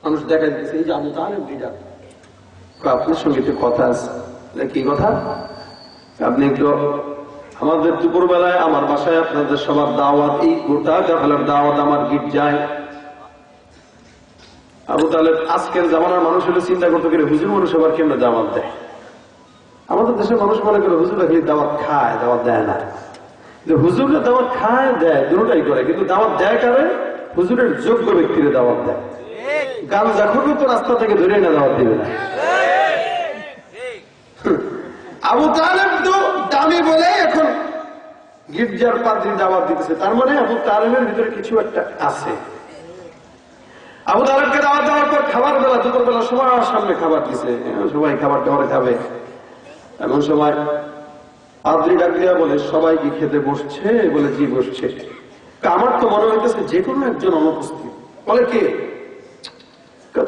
মানুষ দেখা যাচ্ছে এই যে আবু তালেব লিডার। আপনার সঙ্গে একটু কথা আছে। কি কথা? আপনি একটু আমাদের দুপুর বেলায় আমার বাসায় আপনাদের সবার দাওয়াত, এই গোটা কাফেলার দাওয়াত আমার গির্জায়। আবু তালেব আজকের জামানার মানুষ হলে চিন্তা করতে গেলে, হুজুর মানুষ আবার কেমনে দাওয়াত দেয়? আমাদের দেশের মানুষ মনে করে হুজুর খালি দাওয়াত খায়, দাওয়াত দেয় না। হুজুররা দাওয়াত খায় দেয়, দুটোটাই করে, কিন্তু দাওয়াত দেয় কারে? হুজুরের যোগ্য ব্যক্তির দাওয়াত দেয়। গান যখন তো রাস্তা থেকে ধরে না দাওয়াত দিবে না। আবু তালেব তো দামি বলে এখন গির্জার পাদ্রী দাওয়াত দিতেছে, তার মানে আবু তালেবের ভিতরে কিছু একটা আছে। আবু তালেবকে দাওয়াত দেওয়ার পর খাবার বেলা, দুপুর বেলা সবার সামনে খাবার দিছে, সবাই খাবার টাবার খাবে। এমন সময় পাদ্রী ডাক দিয়া বলে, সবাই কি খেতে বসছে? বলে জি বসছে। আমার তো মনে হইতেছে যে কোনো একজন অনুপস্থিত। বলে কে?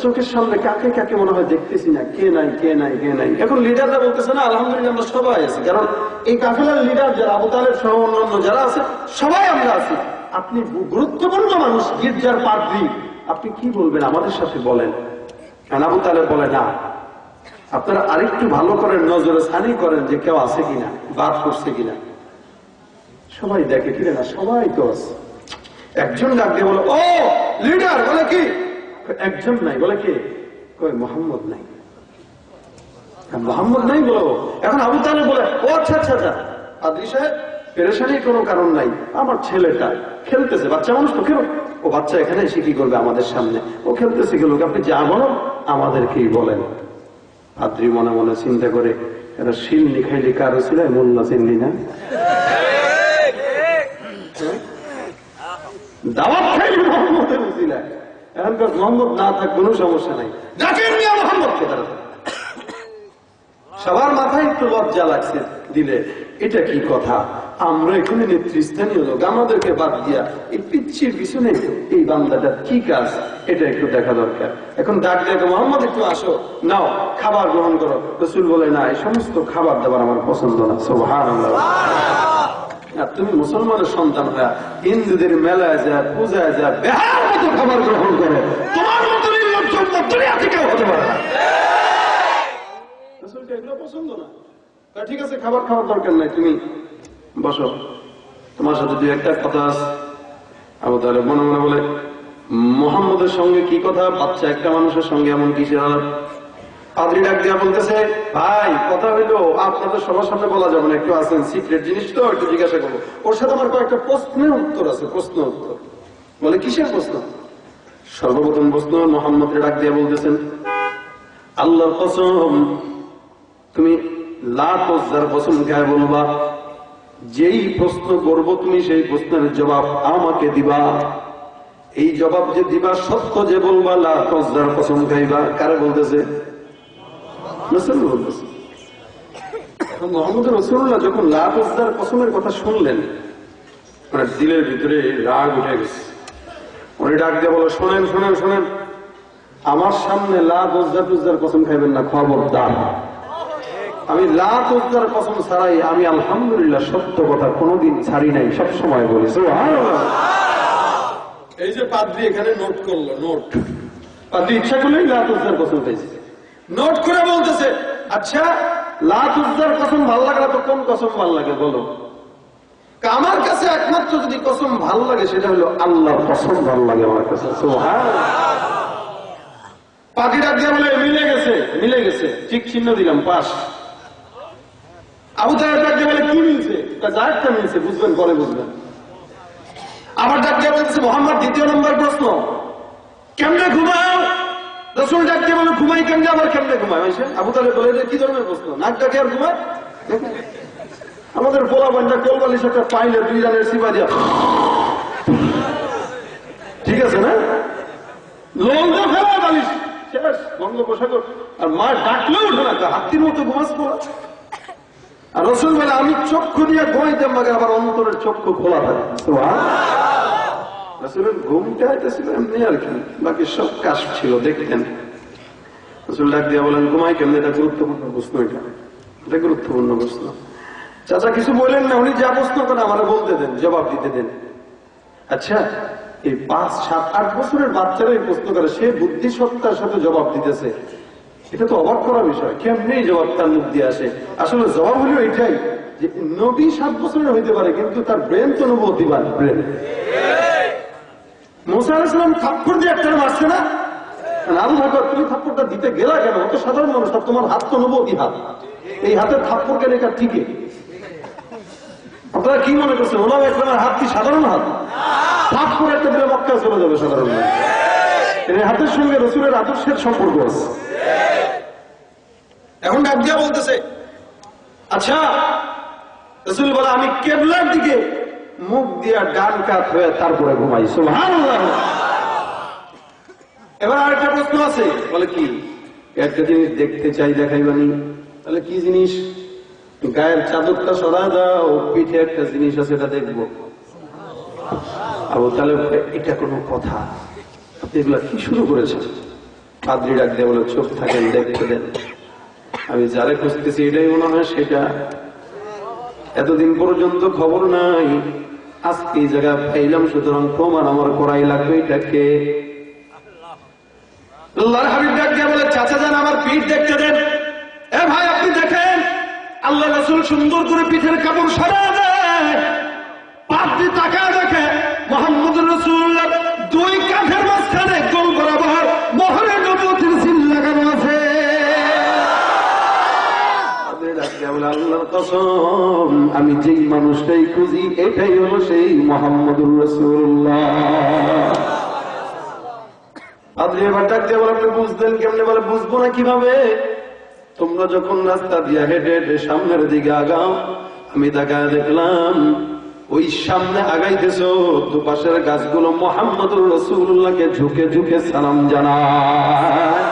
চোখের সামনে কাকে কাকে মনে হয় দেখতেছি না, কে নাই কে নাই কে নাই। এখন লিডাররা বলতেছে না আলহামদুলিল্লাহ আমরা সবাই আছি, কারণ এই কাফেলার লিডার যারা আবু তালেব সহ অন্যান্য যারা আছে সবাই আমরা আছি। আপনি গুরুত্বপূর্ণ মানুষ, গির্জার পাদ্রী, আপনি কি বলবেন আমাদের সাথে বলেন। আবু তালেব বলে, না আপনারা আরেকটু ভালো করেন, নজরে সানি করেন যে কেউ আছে কিনা, বাদ করছে কিনা। সবাই দেখে কিনা, না সবাই তো আছে। একজন ডাক দিয়ে বলে, ও লিডার। বলে কি? একজন নাই। বলে কে? কয় মোহাম্মদ নাই। মোহাম্মদ নাই বলো। এখন আবু তালেব বলে, ও আচ্ছা আচ্ছা আচ্ছা পাদ্রী সাহেব, পেরেশানির কোনো কারণ নাই, আমার ছেলেটা খেলতেছে, বাচ্চা মানুষ তো, কেন ও বাচ্চা এখানে এসে কি করবে আমাদের সামনে? ও খেলতেছে, গেল, আপনি যা বলো আমাদেরকেই বলেন। পাদ্রী মনে মনে চিন্তা করে, এরা শিলনি খাইলি কারো ছিল, মোল্লা চিনলি না, দাওয়াত খাইলি মোহাম্মদের উসিলায়। এখনকার মোহাম্মদ না থাক কোনো সমস্যা নাই, ডাকেন মিয়া মোহাম্মদকে। তারা সবার মাথায় একটু লজ্জা লাগছে দিলে, এটা কি কথা? আমরা এখানে নেতৃস্থানীয় লোক, আমাদেরকে বাদ দিয়া এই পিচ্ছির পিছনে এই বান্দাটার কি কাজ এটা একটু দেখা দরকার। এখন ডাক দেখো, মোহাম্মদ একটু আসো, নাও খাবার গ্রহণ করো। রাসূল বলে, না, এই সমস্ত খাবার দাবার আমার পছন্দ না। সুবহানাল্লাহ। আর তুমি মুসলমানের সন্তান হয়ে হিন্দুদের মেলায় যা পূজায় যা বেহার মতো খাবার গ্রহণ করো, তোমার মতো নির্লজ্জ দুনিয়া থেকে হতে পারে না। রাসূলকে এগুলো পছন্দ না। ঠিক আছে, খাবার খাওয়ার দরকার নাই, তুমি বসো, তোমার সাথে দুই একটা কথা আছে। আবু তালেব মনে মনে বলে, মুহাম্মদের সঙ্গে কি কথা, বাচ্চা একটা মানুষের সঙ্গে এমন কিসের আলাপ? পাদ্রী ডাক দিয়া বলতেছে, ভাই কথা হইলো আপনাদের সবার সামনে বলা যাবে না, একটু আছেন, সিক্রেট জিনিস তো, একটু জিজ্ঞাসা করবো। ওর সাথে আমার কয়েকটা প্রশ্নের উত্তর আছে। প্রশ্ন উত্তর বলে, কিসের প্রশ্ন? সর্বপ্রথম প্রশ্ন মুহাম্মদকে ডাক দিয়া বলতেছেন, আল্লাহর কসম, তুমি লাত উজ্জার কসম খায় বলবা, যেই প্রশ্ন করবো তুমি সেই প্রশ্নের জবাব আমাকে দিবা। এই জবাব যে দিবা সত্য যে বলবা, লাত উজ্জার কসম খাইবা। কারে বলতেছে? রাসূল বলতেছে। মুহাম্মদ রাসূলুল্লাহ যখন লাত উজ্জার কসমের কথা শুনলেন, ওনার দিলের ভিতরে রাগ উঠে গেছে। উনি ডাক দিয়ে বলো, শোনেন শোনেন শোনেন, আমার সামনে লাত উজ্জার কসম খাইবেন না, খবরদার। আমি লাত উজ্জার কসম ছাড়াই আমি আলহামদুলিল্লাহ সত্য কথা কোনোদিন ছাড়ি নাই, সবসময় বলি। এই যে পাদ্রী এখানে নোট করলো, নোট পাদ্রী ইচ্ছা করলেই লাত উজ্জার কসম খাইছে, নোট করে বলতেছে, আচ্ছা লাত উজ্জার কসম ভাল লাগে না তো কোন কসম ভাল লাগে বলো? আমার কাছে একমাত্র যদি কসম ভাল লাগে সেটা হলো আল্লাহর কসম ভাল লাগে আমার কাছে। পাদ্রী ডাক দিয়ে বলে, মিলে গেছে, মিলে গেছে, ঠিক চিহ্ন দিলাম, পাস। আবু তালেব ডাক দিয়ে বলে, কি মিলছে? যারটা মিলছে বুঝবেন, পরে বুঝবেন। আবার ডাক দিয়ে বলতেছে, মোহাম্মদ দ্বিতীয় নম্বর প্রশ্ন, কেমনে ঘুমাও? রাসূল ডাক দিয়ে বলে, ঘুমাই কেমনে? আবার কেমনে ঘুমায়? আবু তালেব বলে, কি ধরনের প্রশ্ন? নাক ডাকে আর ঘুমায়? আমাদের পোলা বান্ডা কোলবালিশ একটা পাইলে 2 রানের সিপা দিয়া, ঠিক আছে না, লঙ্গ ফেলা বালিশ শেষ, বঙ্গ পোশাক। আর মা ডাকলেও উঠে না, হাতির মতো ঘুমাস পড়া। আর রাসূল বলে, আমি চক্ষু দিয়ে ঘুমাইতাম, মাকে আবার অন্তরের চক্ষু খোলা থাকে। রাসূলের ঘুমটা আইতেছিল এমনি আর কি, বাকি সব কাজ ছিল, দেখতেন। রাসূল ডাক দিয়া বলেন, ঘুমাই কেমন? এটা গুরুত্বপূর্ণ প্রশ্ন, এটা গুরুত্বপূর্ণ প্রশ্ন। চাচা কিছু বলেন না, উনি যা প্রশ্ন করেন আমার বলতে দেন, জবাব দিতে দেন। আচ্ছা, এই 5, 7, 8 বছরের বাচ্চারা এই প্রশ্ন করে, সে বুদ্ধিসত্তার সাথে জবাব দিতেছে, এটা তো অবাক করা বিষয়। কেমনি জবাব তার মুখ দিয়ে আসে? আসলে জবাব হলো এটাই যে নবী 7 বছরের হইতে পারে, কিন্তু তার ব্রেন তো নবুয়তিবান ব্রেন। মুসা আলাইহিস সালাম থাপ্পড় দিয়ে একটা মারছে না, আবু বকর তুমি থাপ্পড়টা দিতে গেলা কেন? অত সাধারণ মানুষ, তোমার হাত তো নবুয়তি হাত, এই হাতের থাপ্পড় কেন এটা ঠিকই? আপনারা কি মনে করছেন ওলামা ইকরামের হাত কি সাধারণ হাত? থাপ্পড় একটা দিলে মক্কায় চলে যাবে সাধারণ মানুষ। এই হাতের সঙ্গে রাসূলের আদর্শের সম্পর্ক আছে। এখন ডাক দিয়া বলতেছে, আচ্ছা রাসূল বলে, আমি কিবলার দিকে মুখ দিয়া ডান কাত হয়ে তারপরে ঘুমাই। সুবহানাল্লাহ। এবার আরেকটা প্রশ্ন আছে, বলে কি? একটা জিনিস দেখতে চাই, দেখাইবানি। তাহলে কি জিনিস? গায়ের চাদরটা সরা দাও, পিঠে একটা জিনিস আছে, এটা দেখবো। আবু তালেব, এটা কোনো কথা? আপনি এগুলা কি শুরু করেছেন? পাদ্রী ডাক দিয়ে বলে, চোখ থাকেন, দেখতে দেন, আমি যারে খুঁজতেছি এটাই মনে হয় সেটা। এতদিন পর্যন্ত খবর নাই, আজকে এই জায়গা পাইলাম, সুতরাং প্রমাণ আমার করাই লাগবে। এটাকে আল্লাহর হাবিব ডাক দিয়ে বলে, চাচা যান আমার পিঠ দেখতে দেন। এ ভাই আপনি দেখেন, আল্লাহ রাসূল সুন্দর করে পিঠের কাপড় সরিয়ে দেয়। পাদ্রী তাকায় দেখে মুহাম্মদুর রাসূলুল্লাহ 2 কাঁধের মাঝখানে গোল বরাবর মোহরে নবুয়তের সিল লাগানো আছে। আল্লাহর কসম, আমি যেই মানুষটাই খুঁজি এটাই হলো সেই মুহাম্মদুর রাসূলুল্লাহ। পাদ্রী এবার ডাক দিয়ে বলে, আপনি বুঝতেন কেমনে? বলে, বুঝবো না কিভাবে? তোমরা যখন রাস্তা দিয়ে হেঁটে হেঁটে সামনের দিকে আগাও, আমি তাকায় দেখলাম ওই সামনে আগাইতেছ, দুপাশের গাছগুলো মুহাম্মদুর রাসূলুল্লাহকে ঝুঁকে ঝুঁকে সালাম জানায়।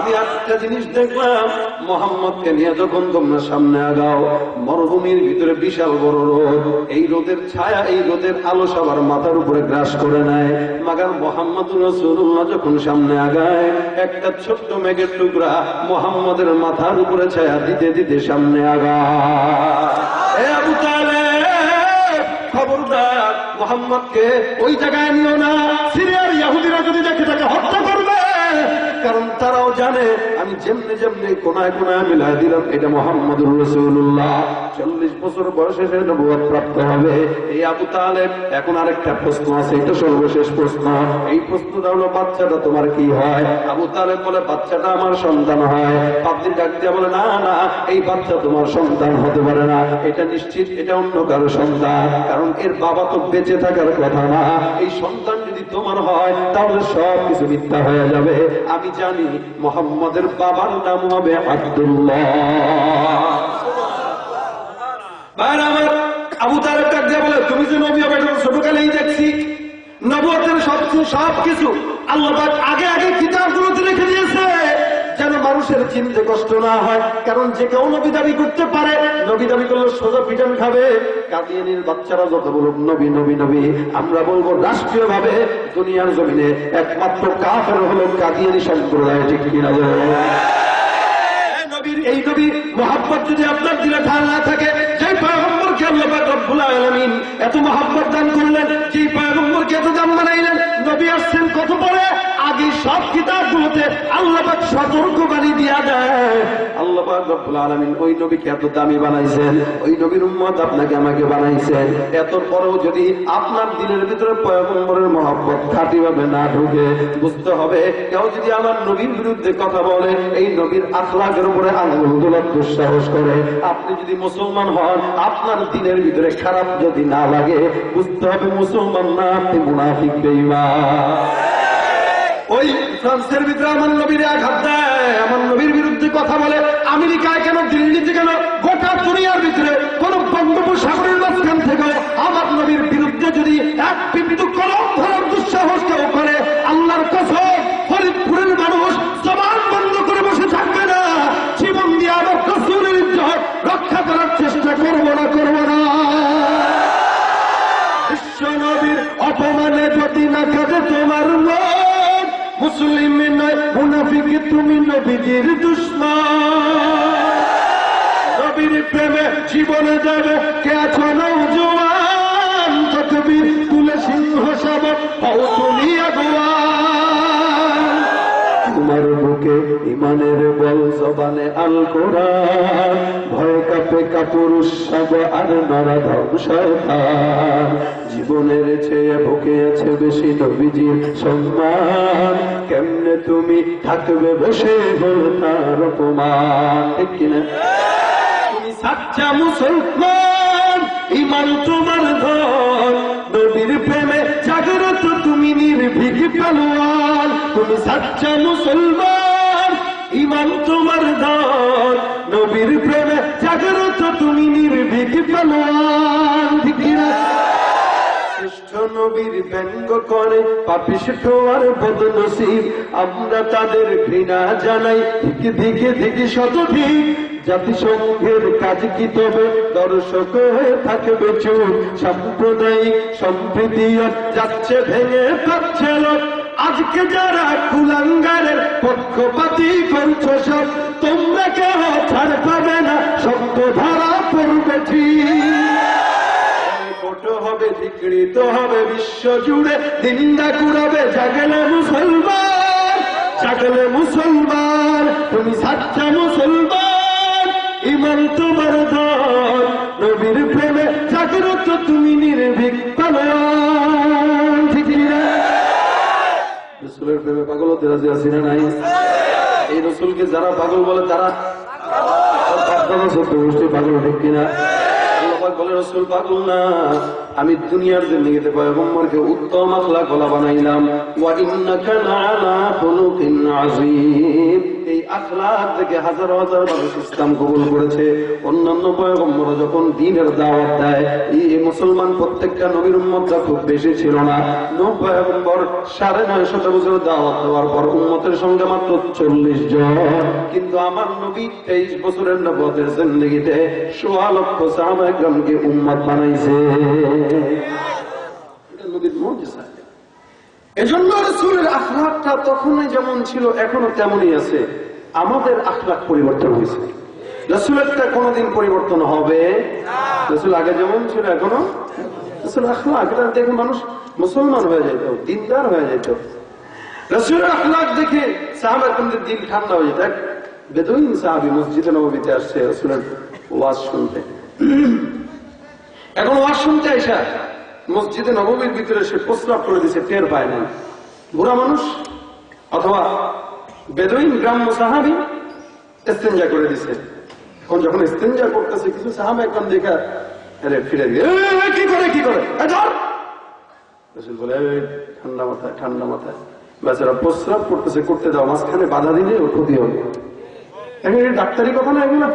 আমি একটা জিনিস দেখলাম, মোহাম্মদকে নিয়ে যখন তোমরা সামনে আগাও, মরুভূমির ভিতরে বিশাল বড় রোদ, এই রোদের ছায়া, এই রোদের আলো সবার মাথার উপরে গ্রাস করে নেয়। মাগার মোহাম্মদুর রাসূলুল্লাহ যখন সামনে আগায়, একটা ছোট্ট মেঘের টুকরা মোহাম্মদের মাথার উপরে ছায়া দিতে দিতে সামনে আগায়। আবু তালেব, খবরদার, মোহাম্মদকে ওই জায়গায় নিও না। সিরিয়ার ইহুদিরা যদি দেখে তাকে হত্যা করবে, কারণ তারাও জানে আমি যেমনি যেমনি কোনায় কোনায় মিলাই দিলাম এটা মুহাম্মদুর রাসূলুল্লাহ। 40 বছর বয়সে সে নবুয়ত প্রাপ্ত হবে। এই আবু তালেব, এখন আরেকটা প্রশ্ন আছে, এটা সর্বশেষ প্রশ্ন। এই প্রশ্নটা হলো, বাচ্চাটা তোমার কি হয়? আবু তালেব বলে, বাচ্চাটা আমার সন্তান হয়। পাদ্রী ডাক দিয়ে বলে, না না, এই বাচ্চা তোমার সন্তান হতে পারে না, এটা নিশ্চিত এটা অন্য কারো সন্তান, কারণ এর বাবা তো বেঁচে থাকার কথা না। এই সন্তান যদি তোমার হয় তাহলে সব কিছু মিথ্যা হয়ে যাবে। আমি জানি মুহাম্মদের বাবার নাম হবে আব্দুল্লাহ। আবু তালেব ডাক দিয়ে বলে, তুমি যে নবী হবে ছোটকালেই দেখছি, নবুয়তের সবকিছু আল্লাহ পাক আগে আগে কিতাবগুলোতে লিখে দিয়েছে, যেন মানুষের চিনতে কষ্ট না হয়। কারণ যে কেউ নবী দাবি করতে পারে, নবী দাবি করলে সোজা পিটান খাবে। কাদিয়ানীর বাচ্চারা যত বলুক নবী নবী নবী, আমরা বলবো রাষ্ট্রীয় ভাবে দুনিয়ার জমিনে একমাত্র কাফের হলো কাদিয়ানী সম্প্রদায়। ঠিক কিনা? এই নবী মুহাব্বত যদি আপনার দিলে ঢাল না থাকে, যে পয়গম্বরকে আল্লাহ পাক রব্বুল আলামিন এত মুহাব্বত দান করলেন, যে পয়গম্বরকে এত দাম বানাইলেন, নবী আসছেন কত পরে, আগে সব কিতাবগুলোতে আল্লাহ পাক সতর্কবাণী দিয়া দেয়। আল্লাহ পাক রব্বুল আলামিন ওই নবীকে এত দামি বানাইছেন, ওই নবীর উম্মত আপনাকে আমাকে বানাইছেন। এত পরেও যদি আপনার দিলের ভিতরে পয়গম্বরের মুহাব্বত খাঁটিভাবে না ঢুকে, বুঝতে হবে কেউ যদি আমার নবীর বিরুদ্ধে কথা বলে, এই নবীর আখলাকের উপরে আঙ্গুল তোলার দুঃসাহস করে, আপনি যদি মুসলমান হন, আপনার দিনের ভিতরে খারাপ যদি না লাগে, বুঝতে হবে মুসলমান না, আপনি মুনাফিক বেঈমান। ওই ফ্রান্সের ভিতরে আমার নবীর আঘাত দেয়, আমার নবীর বিরুদ্ধে কথা বলে, আমেরিকায় কেন, দিল্লিতে কেন, গোটা দুনিয়ার ভিতরে কোন বঙ্গোপসাগরের মাঝখান থেকে আমার নবীর বিরুদ্ধে যদি এক বিন্দু কলম ধরার দুঃসাহস কেউ করে, আল্লাহর কসম, ফরিদপুরের মানুষ জবান বন্ধ করে বসে থাকবে না, জীবন দিয়ে আমার রাসূলের ইজ্জত রক্ষা করার চেষ্টা করব না, করব না। বিশ্ব নবীর অপমানে যদি না কাঁদে তোমার মন, মুসলিম নয় মুনাফিক, তুমি নবীজির দুশমন। নবীর প্রেমে জীবনে যাবে কে আছো নওজোয়ান, তাকবীর তুলে সিংহ শাবক হও তুমি আগুয়ান। তোমার বুকে ইমানের বল, জবানে আল কোরআন, ভয় কাঁপে কাপুরুষ সব আর নরাধম শয়তান। জীবনের চেয়ে বুকে আছে বেশি নবীজির সম্মান, কেমনে তুমি থাকবে বসে হল তার অপমান। ঠিক কিনা? তুমি সাচ্চা মুসলমান, ইমান তোমার ধন, নবীর প্রেমে জাগ্রত তুমি নির্ভীক পালোয়ান। তুমি সাচ্চা মুসলমান, ইমান তোমার ধন, নবীর প্রেমে জাগ্রত তুমি নির্ভীক পালোয়ান। ঠিক কিনা? শ্রেষ্ঠ নবীর ব্যঙ্গ করে পাপিষ্ঠ আর বদনসিব, আমরা তাদের ঘৃণা জানাই দিকে দিকে দিকে শতধিক। জাতিসংঘের কাজ কি তবে দর্শক হয়ে থাকবে চুপ, সাম্প্রদায়িক সম্প্রীতি যাচ্ছে ভেঙে পাচ্ছে লোক। আজকে যারা কুলাঙ্গারের পক্ষপাতী করছ সব, তোমরা কেউ ছাড় পাবে না, শব্দ ধারা পড়বে ঠিক হবে, বিকৃত হবে বিশ্ব জুড়ে, নিন্দা কুড়াবে জাগলে মুসলমান, জাগলে মুসলমান। তুমি সাচ্চা মুসলমান, ইমান তোমার ধন, নবীর প্রেমে জাগ্রত তুমি নির্ভীক পালোয়ান। ঠিক না? রসুলের প্রেমে পাগল হতে রাজি আছি না নাই? এই রসুলকে যারা পাগল বলে তারা পাগল। ঠিক কিনা? বলে রসুল পাগল না, আমি দুনিয়ার জিন্দেগিতে পয়গম্বরকে উত্তম আখলাক ওয়ালা বানাইলাম। ওয়া ইন্নাকা লাআলা খুলুকিন আযীম, এই আখলাক থেকে হাজার হাজার মানুষ ইসলাম কবুল করেছে। অন্যান্য পয়গম্বররা যখন দ্বীনের দাওয়াত দেয়, এই মুসলমান প্রত্যেকটা নবীর উম্মতরা খুব বেশি ছিল না। নূহ পয়গম্বর 950 বছর দাওয়াত দেওয়ার পর উম্মতের সংখ্যা মাত্র 40 জন। কিন্তু আমার নবী 23 বছরের নবুয়তের জিন্দেগিতে 1.25 লক্ষ সাহাবায়ে কেরামকে উম্মত বানাইছে। এটা নবীর মুজিজা। এজন্য রাসূলের আখলাকটা তখনই যেমন ছিল এখনো তেমনই আছে। আমাদের আখলাক পরিবর্তন হয়েছে, রাসূলেরটা কোনোদিন পরিবর্তন হবে না। রাসূল আগে যেমন ছিল এখনো রাসূল আখলাক, এটা দেখে মানুষ মুসলমান হয়ে যেত, দিনদার হয়ে যেত। রাসূলের আখলাক দেখে সাহাবাদের দিল ঠান্ডা হয়ে যেত। এক বেদুইন সাহাবী মসজিদে নববীতে আসছে রাসূলের ওয়াজ শুনতে। এখন ওয়াজ শুনতে আইসা মসজিদে নববীর ভিতরে সে প্রস্রাব করে দিছে, টের পায় না। বুড়া মানুষ অথবা বেদুইন গ্রাম্য সাহাবী ইস্তেঞ্জা করে দিছে। এখন যখন ইস্তেঞ্জা করতেছে, কিছু সাহাবা একদম দেখা আরে ফিরে দিয়ে কি করে রাসূল বলে ঠান্ডা মাথায় ঠান্ডা মাথায়, বেচারা প্রস্রাব করতেছে, করতে দাও, মাঝখানে বাধা দিলে ওর ক্ষতি হবে। এখন ডাক্তারি কথা না, এগুলো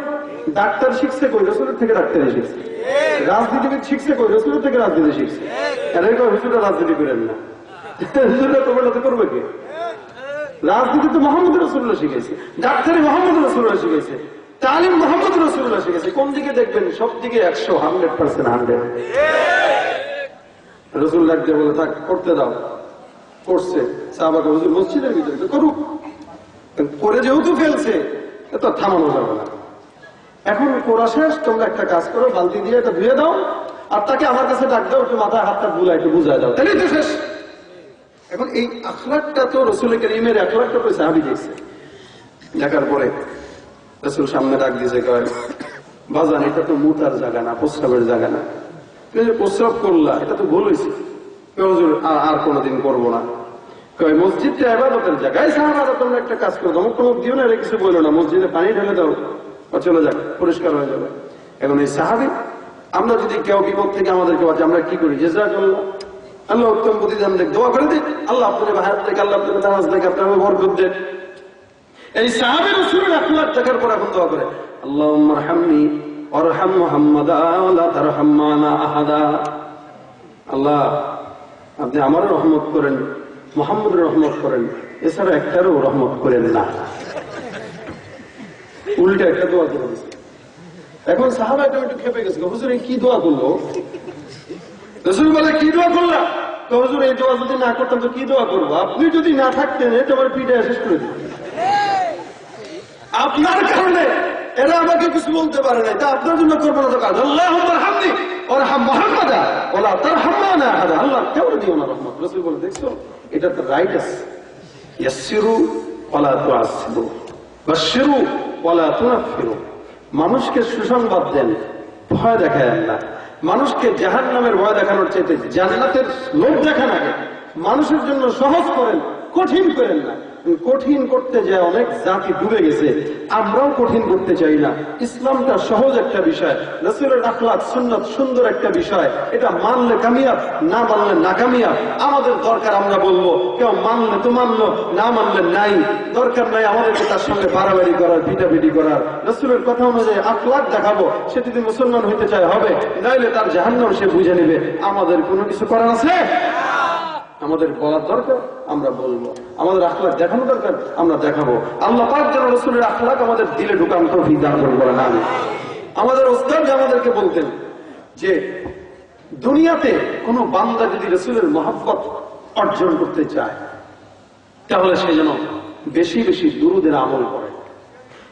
ডাক্তার শিখছে কই? রাসূলের থেকে ডাক্তারি শিখছে। রাজনীতিবিদ শিখছে কই? রাসূলের থেকে রাজনীতি শিখছে। এরকম হুজুরা রাজনীতি করেন না, হুজুরা তোমার করবে কি? রাজনীতি তো মোহাম্মদ রাসূলুল্লাহ শিখেছে, ডাক্তারি মোহাম্মদ রাসূলুল্লাহ শিখেছে, তালিম মোহাম্মদ রাসূলুল্লাহ শিখেছে। কোন দিকে দেখবেন? সব দিকে 100% রাসূল ডাকতে বলে থাক, করতে দাও। করছে, সাহাবাকে হুজুর মসজিদের ভিতরে করুক, করে যেহেতু ফেলছে এত থামানো যাবে না। এখন করা শেষ, তোমরা একটা কাজ করো, বালতি দিয়ে এটা ধুয়ে দাও, আর তাকে আমার কাছে ডাক দাও, একটু মাথায় হাতটা বুলাই একটু বুঝাই দাও, তাহলেই তো শেষ। এখন এই আখলাকটা তো রাসূল কারীমের আখলাকটা তো সাহাবী দেখছে। দেখার পরে রাসূল সামনে ডাক দিয়েছে, কয় বাজান, এটা তো মুতার জায়গা না, প্রস্রাবের জায়গা না, তুমি যে প্রস্রাব করলা এটা তো ভুল হয়েছে। হুজুর আর কোনোদিন করবো না। কয় মসজিদটা ইবাদতের জায়গায়, সাহাবারা তোমরা একটা কাজ করো, ধমক টমক দিও না, এটা কিছু বলো না, মসজিদে পানি ঢেলে দাও, চলে যাক, পরিষ্কার হয়ে যাবে। এখন এই সাহাবী, আমরা যদি কেউ বিপদ থেকে আমাদেরকে বাঁচে, আমরা কি করি? জাযাকাল্লাহ, আল্লাহ উত্তম প্রতিদান দেখ, দোয়া করে দিই, আল্লাহ আপনাদের হায়াত থেকে, আল্লাহ আপনাদের নামাজ থেকে আপনাদের বরকত দেন। এই সাহাবী রাসূলের আখলাক দেখার পর এখন দোয়া করে, আল্লাহুম্মা আরহামনি ওয়ারহাম মুহাম্মাদা ওয়া লা তারহাম মানা আহাদা। আল্লাহ আপনি আমারও রহমত করেন, মুহাম্মদের রহমত করেন, এছাড়া একটারও রহমত করেন না। উল্টা একটা দোয়া করে দিয়েছে। এখন সাহাবা একটু খেপে গেছে, হুজুর কি দোয়া করলো? রাসূল বলে, কি দোয়া করলাম? তো হুজুর এই দোয়া যদি না করতাম তো কি দোয়া করবো? আপনি যদি না থাকতেন তোমার পিঠে শেষ করে দিতেন। আপনার কারণে এরা আমাকে কিছু বলতে পারে না, তা আপনার জন্য করবো না তো কাজ। আল্লাহুম্মা আরহামনি ওয়ারহাম মুহাম্মাদা ওয়া লা তারহাম মানা আহাদা। আল্লাহ কেউ দিও না রহমত। রাসূল বলে, দেখছো এটা তো রাইট আছে, ইয়াসসিরু ওয়া লা তুআসসিরু বাশশিরু ওয়া লা তুনাফিরু। মানুষকে সুসংবাদ দেন, ভয় দেখায়েন না। মানুষকে জাহান্নামের ভয় দেখানোর চাইতে জান্নাতের লোভ দেখান আগে। মানুষের জন্য সহজ করেন, কঠিন করেন না। কঠিন করতে যায় অনেক জাতি ডুবে গেছে, আমরাও কঠিন করতে চাই না। ইসলামটা সহজ একটা বিষয়, রাসূলের আখলাক সুন্নাত সুন্দর একটা বিষয়। এটা মানলে কামিয়াব, না মানলে নাকামিয়াব। আমাদের দরকার আমরা বলবো, কেউ মানলে তো মানলো, না মানলে নাই। দরকার নাই আমাদেরকে তার সঙ্গে বাড়াবাড়ি করার, পিটাপিটি করার। রাসূলের কথা অনুযায়ী আখলাক দেখাবো, সে যদি মুসলমান হইতে চায় হবে, নাইলে তার জাহান্নাম সে বুঝে নেবে। আমাদের কোনো কিছু করার আছে? আমাদের বলার দরকার, আমরা বলবো। আমাদের আখলাক দেখানো দরকার, আমরা দেখাবো। আল্লাহ পাক যেন রাসূলের আখলাক আমাদের দিলে ঢুকান তৌফিক দান করুন, বলেন আমিন। আমাদের ওস্তাদ আমাদেরকে বলতেন যে দুনিয়াতে কোনো বান্দা যদি রাসূলের মহব্বত অর্জন করতে চায়, তাহলে সে যেন বেশি বেশি দুরূদের আমল করে।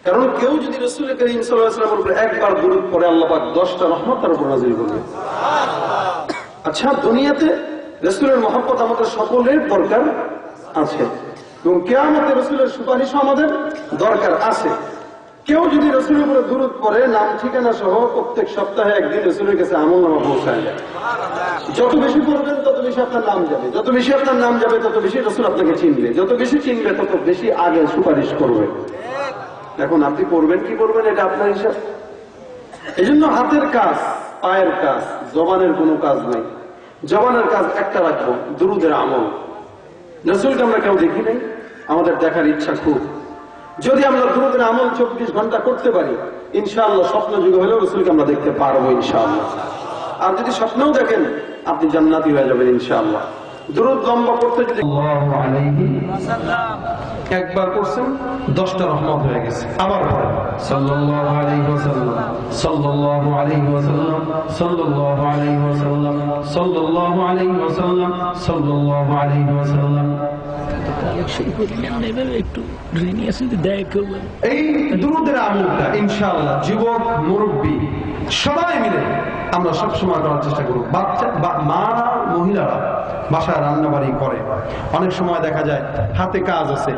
কারণ কেউ যদি রাসূল করিম সাল্লাল্লাহু আলাইহি ওয়াসাল্লামের উপর একবার দুরূদ পড়ে, আল্লাহ পাক 10টা রহমত তার উপর নাযিল করবেন। আচ্ছা, দুনিয়াতে রাসূলের মহব্বত আমাদের সকলের দরকার আছে, এবং কিয়ামতে রাসূলের সুপারিশ আমাদের দরকার আছে। কেউ যদি রাসূলের উপরে দুরূদ পড়ে, নাম ঠিকানা সহ প্রত্যেক সপ্তাহে একদিন রাসূলের কাছে আমলনামা পৌঁছায় যায়। যত বেশি পড়বেন তত বেশি আপনার নাম যাবে, যত বেশি আপনার নাম যাবে তত বেশি রাসূল আপনাকে চিনবে, যত বেশি চিনবে তত বেশি আগে সুপারিশ করবে। এখন আপনি করবেন কি করবেন এটা আপনার হিসাব। এই জন্য হাতের কাজ, পায়ের কাজ, জবানের কোনো কাজ নেই। জবানের কাজ একটা রাখবো, দুরূদের আমল। রাসূলকে আমরা কেউ দেখি নাই, আমাদের দেখার ইচ্ছা খুব। যদি আমরা দুরুদের আমল 24 ঘন্টা করতে পারি, ইনশাআল্লাহ স্বপ্ন যুগে হলেও রাসূলকে আমরা দেখতে পারবো ইনশাআল্লাহ। আর যদি স্বপ্নেও দেখেন, আপনি জান্নাতি হয়ে যাবেন ইনশাআল্লাহ। দুরুদ লম্বা করতে যদি একবার করছেন 10টা রহমত হয়ে গেছে। আবার পড়েন সাল্লাল্লাহু আলাইহি ওয়াসাল্লাম, সাল্লাল্লাহু আলাইহি ওয়াসাল্লাম, সাল্লাল্লাহু আলাইহি ওয়াসাল্লাম, সাল্লাল্লাহু আলাইহি ওয়াসাল্লাম, সাল্লাল্লাহু আলাইহি ওয়াসাল্লাম। এই দুরুদের আমলটা ইনশাআল্লাহ যুবক, মুরব্বী সবাই মিলে আমরা সবসময় করার চেষ্টা করব। বাচ্চা মারা, মহিলারা বাসায় রান্না বাড়ি করে, অনেক সময় দেখা যায় হাতে কাজ আছে,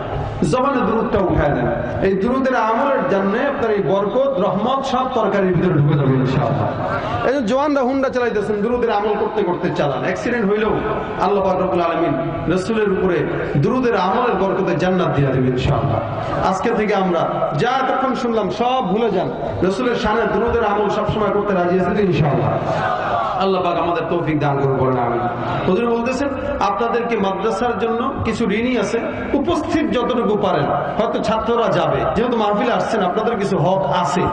জবানে দুরুদটা উঠায় দেন। এই দুরুদের আমলের জন্য আপনার এই বরকত, রহমত সব তরকারির ভিতরে ঢুকে যাবে ইনশাআল্লাহ। এই যে জওয়ানরা হুন্ডা চালাইতেছেন, দুরুদের আমল করতে করতে চালান, অ্যাক্সিডেন্ট হইলেও আল্লাহ পাক রব্বুল আলামিন রাসূলের উপরে দুরুদের আমলের বরকতে জান্নাত দিয়ে দেবেন ইনশাআল্লাহ। আজকে থেকে আমরা যা এতক্ষণ শুনলাম সব ভুলে যান, রাসূলের শানে দুরুদের আমল সবসময় করতে রাজি আছেন ইনশাআল্লাহ। আল্লাহ পাক আমাদের তৌফিক দান করুন, বলেন আমিন। হুজুর বলতেছেন আপনাদেরকে মাদ্রাসার জন্য কিছু ঋণই আছে, উপস্থিত যতটুকু পারেন, হয়তো ছাত্ররা যাবে, যেহেতু মাহফিলে আসছেন আপনাদের কিছু হক আছে,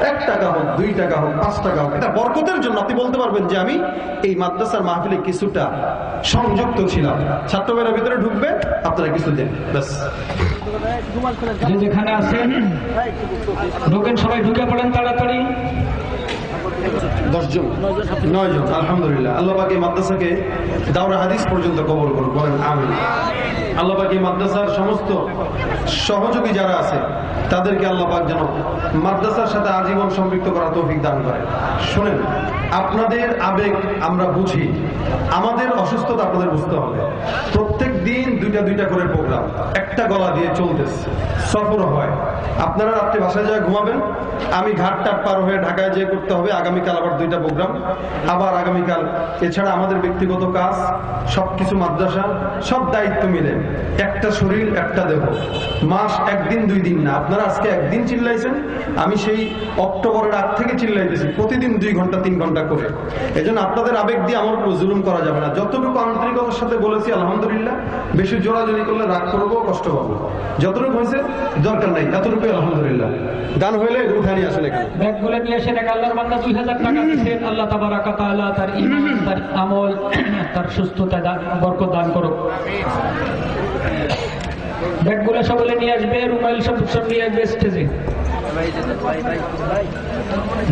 1 টাকা হোক, 2 টাকা হোক, 5 টাকা হোক, এটা বরকতের জন্য আপনি বলতে পারবেন যে আমি এই মাদ্রাসার মাহফিলে কিছুটা সংযুক্ত ছিলাম। ছাত্রবেলার ভিতরে ঢুকবে, আপনারা কিছু দেন, ব্যাস। যেখানে আছেন ঢোকেন, সবাই ঢুকে পড়েন তাড়াতাড়ি। 10 জন, 9 জন, আলহামদুলিল্লাহ। আল্লাহ পাক এই মাদ্রাসাকে দাওরা হাদিস পর্যন্ত কবুল করুন, বলেন আমিন। আল্লাহ পাক এই মাদ্রাসার সমস্ত সহযোগী যারা আছে তাদেরকে আল্লাহ পাক যেন মাদ্রাসার সাথে আজীবন সম্পৃক্ত করার তৌফিক দান করে। শুনেন, আপনাদের আবেগ আমরা বুঝি, আমাদের অসুস্থতা আপনাদের বুঝতে হবে। প্রত্যেক দিন 2টা করে প্রোগ্রাম, একটা গলা দিয়ে চলতেছে, সফর হয়। আপনারা রাত্রে বাসায় যায় ঘুমাবেন, আমি ঘাটটাট পার হয়ে ঢাকায় যেয়ে করতে হবে। আগামীকাল আবার 2টা প্রোগ্রাম, আবার আগামীকাল। এছাড়া আমাদের ব্যক্তিগত কাজ, সবকিছু, মাদ্রাসা, সব দায়িত্ব মিলে একটা শরীর, একটা দেহ। মাস 1 দিন 2 দিন না, আপনারা আজকে 1 দিন চিল্লাইছেন, আমি সেই অক্টোবরের আগ থেকে চিল্লাইতেছি প্রতিদিন 2 ঘন্টা 3 ঘন্টা করে। এজন্য আপনাদের আবেগ দিয়ে আমার উপর জুলুম করা যাবে না। যতটুকু আন্তরিকতার সাথে বলেছি আলহামদুলিল্লাহ, বেশি জোরাজোরি করলে রাগ করবো, কষ্ট পাবো। যতটুকু হয়েছে দরকার নাই, এতটুকুই আলহামদুলিল্লাহ। গান হইলে উঠানি আসলে ব্যাগগুলো নিয়ে এসে দেখ, আল্লাহর বান্দা 2000 টাকা দিয়েছেন। আল্লাহ তাবারাক ওয়া তাআলা তার ঈমান, তার আমল, তার সুস্থতা দান, বরকত দান করুক। ব্যাগগুলো সকলে নিয়ে আসবে, রুমাইল সব নিয়ে আসবে স্টেজে।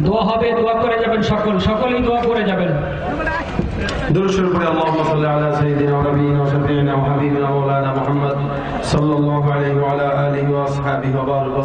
দোয়া হবে, দোয়া করে যাবেন, সকলেই দোয়া করে যাবেন। দুরূদ শরীফ পড়ে আল্লাহুম্মা সাল্লি আলা সাইয়্যিদিনা ওয়া নাবিয়িনা ওয়া শাফিঈনা ওয়া হাবিবিনা মাওলানা মুহাম্মদ সাল্লাল্লাহু আলাইহি ওয়া আলা আলিহি ওয়া আসহাবিহি ওয়া বারাক।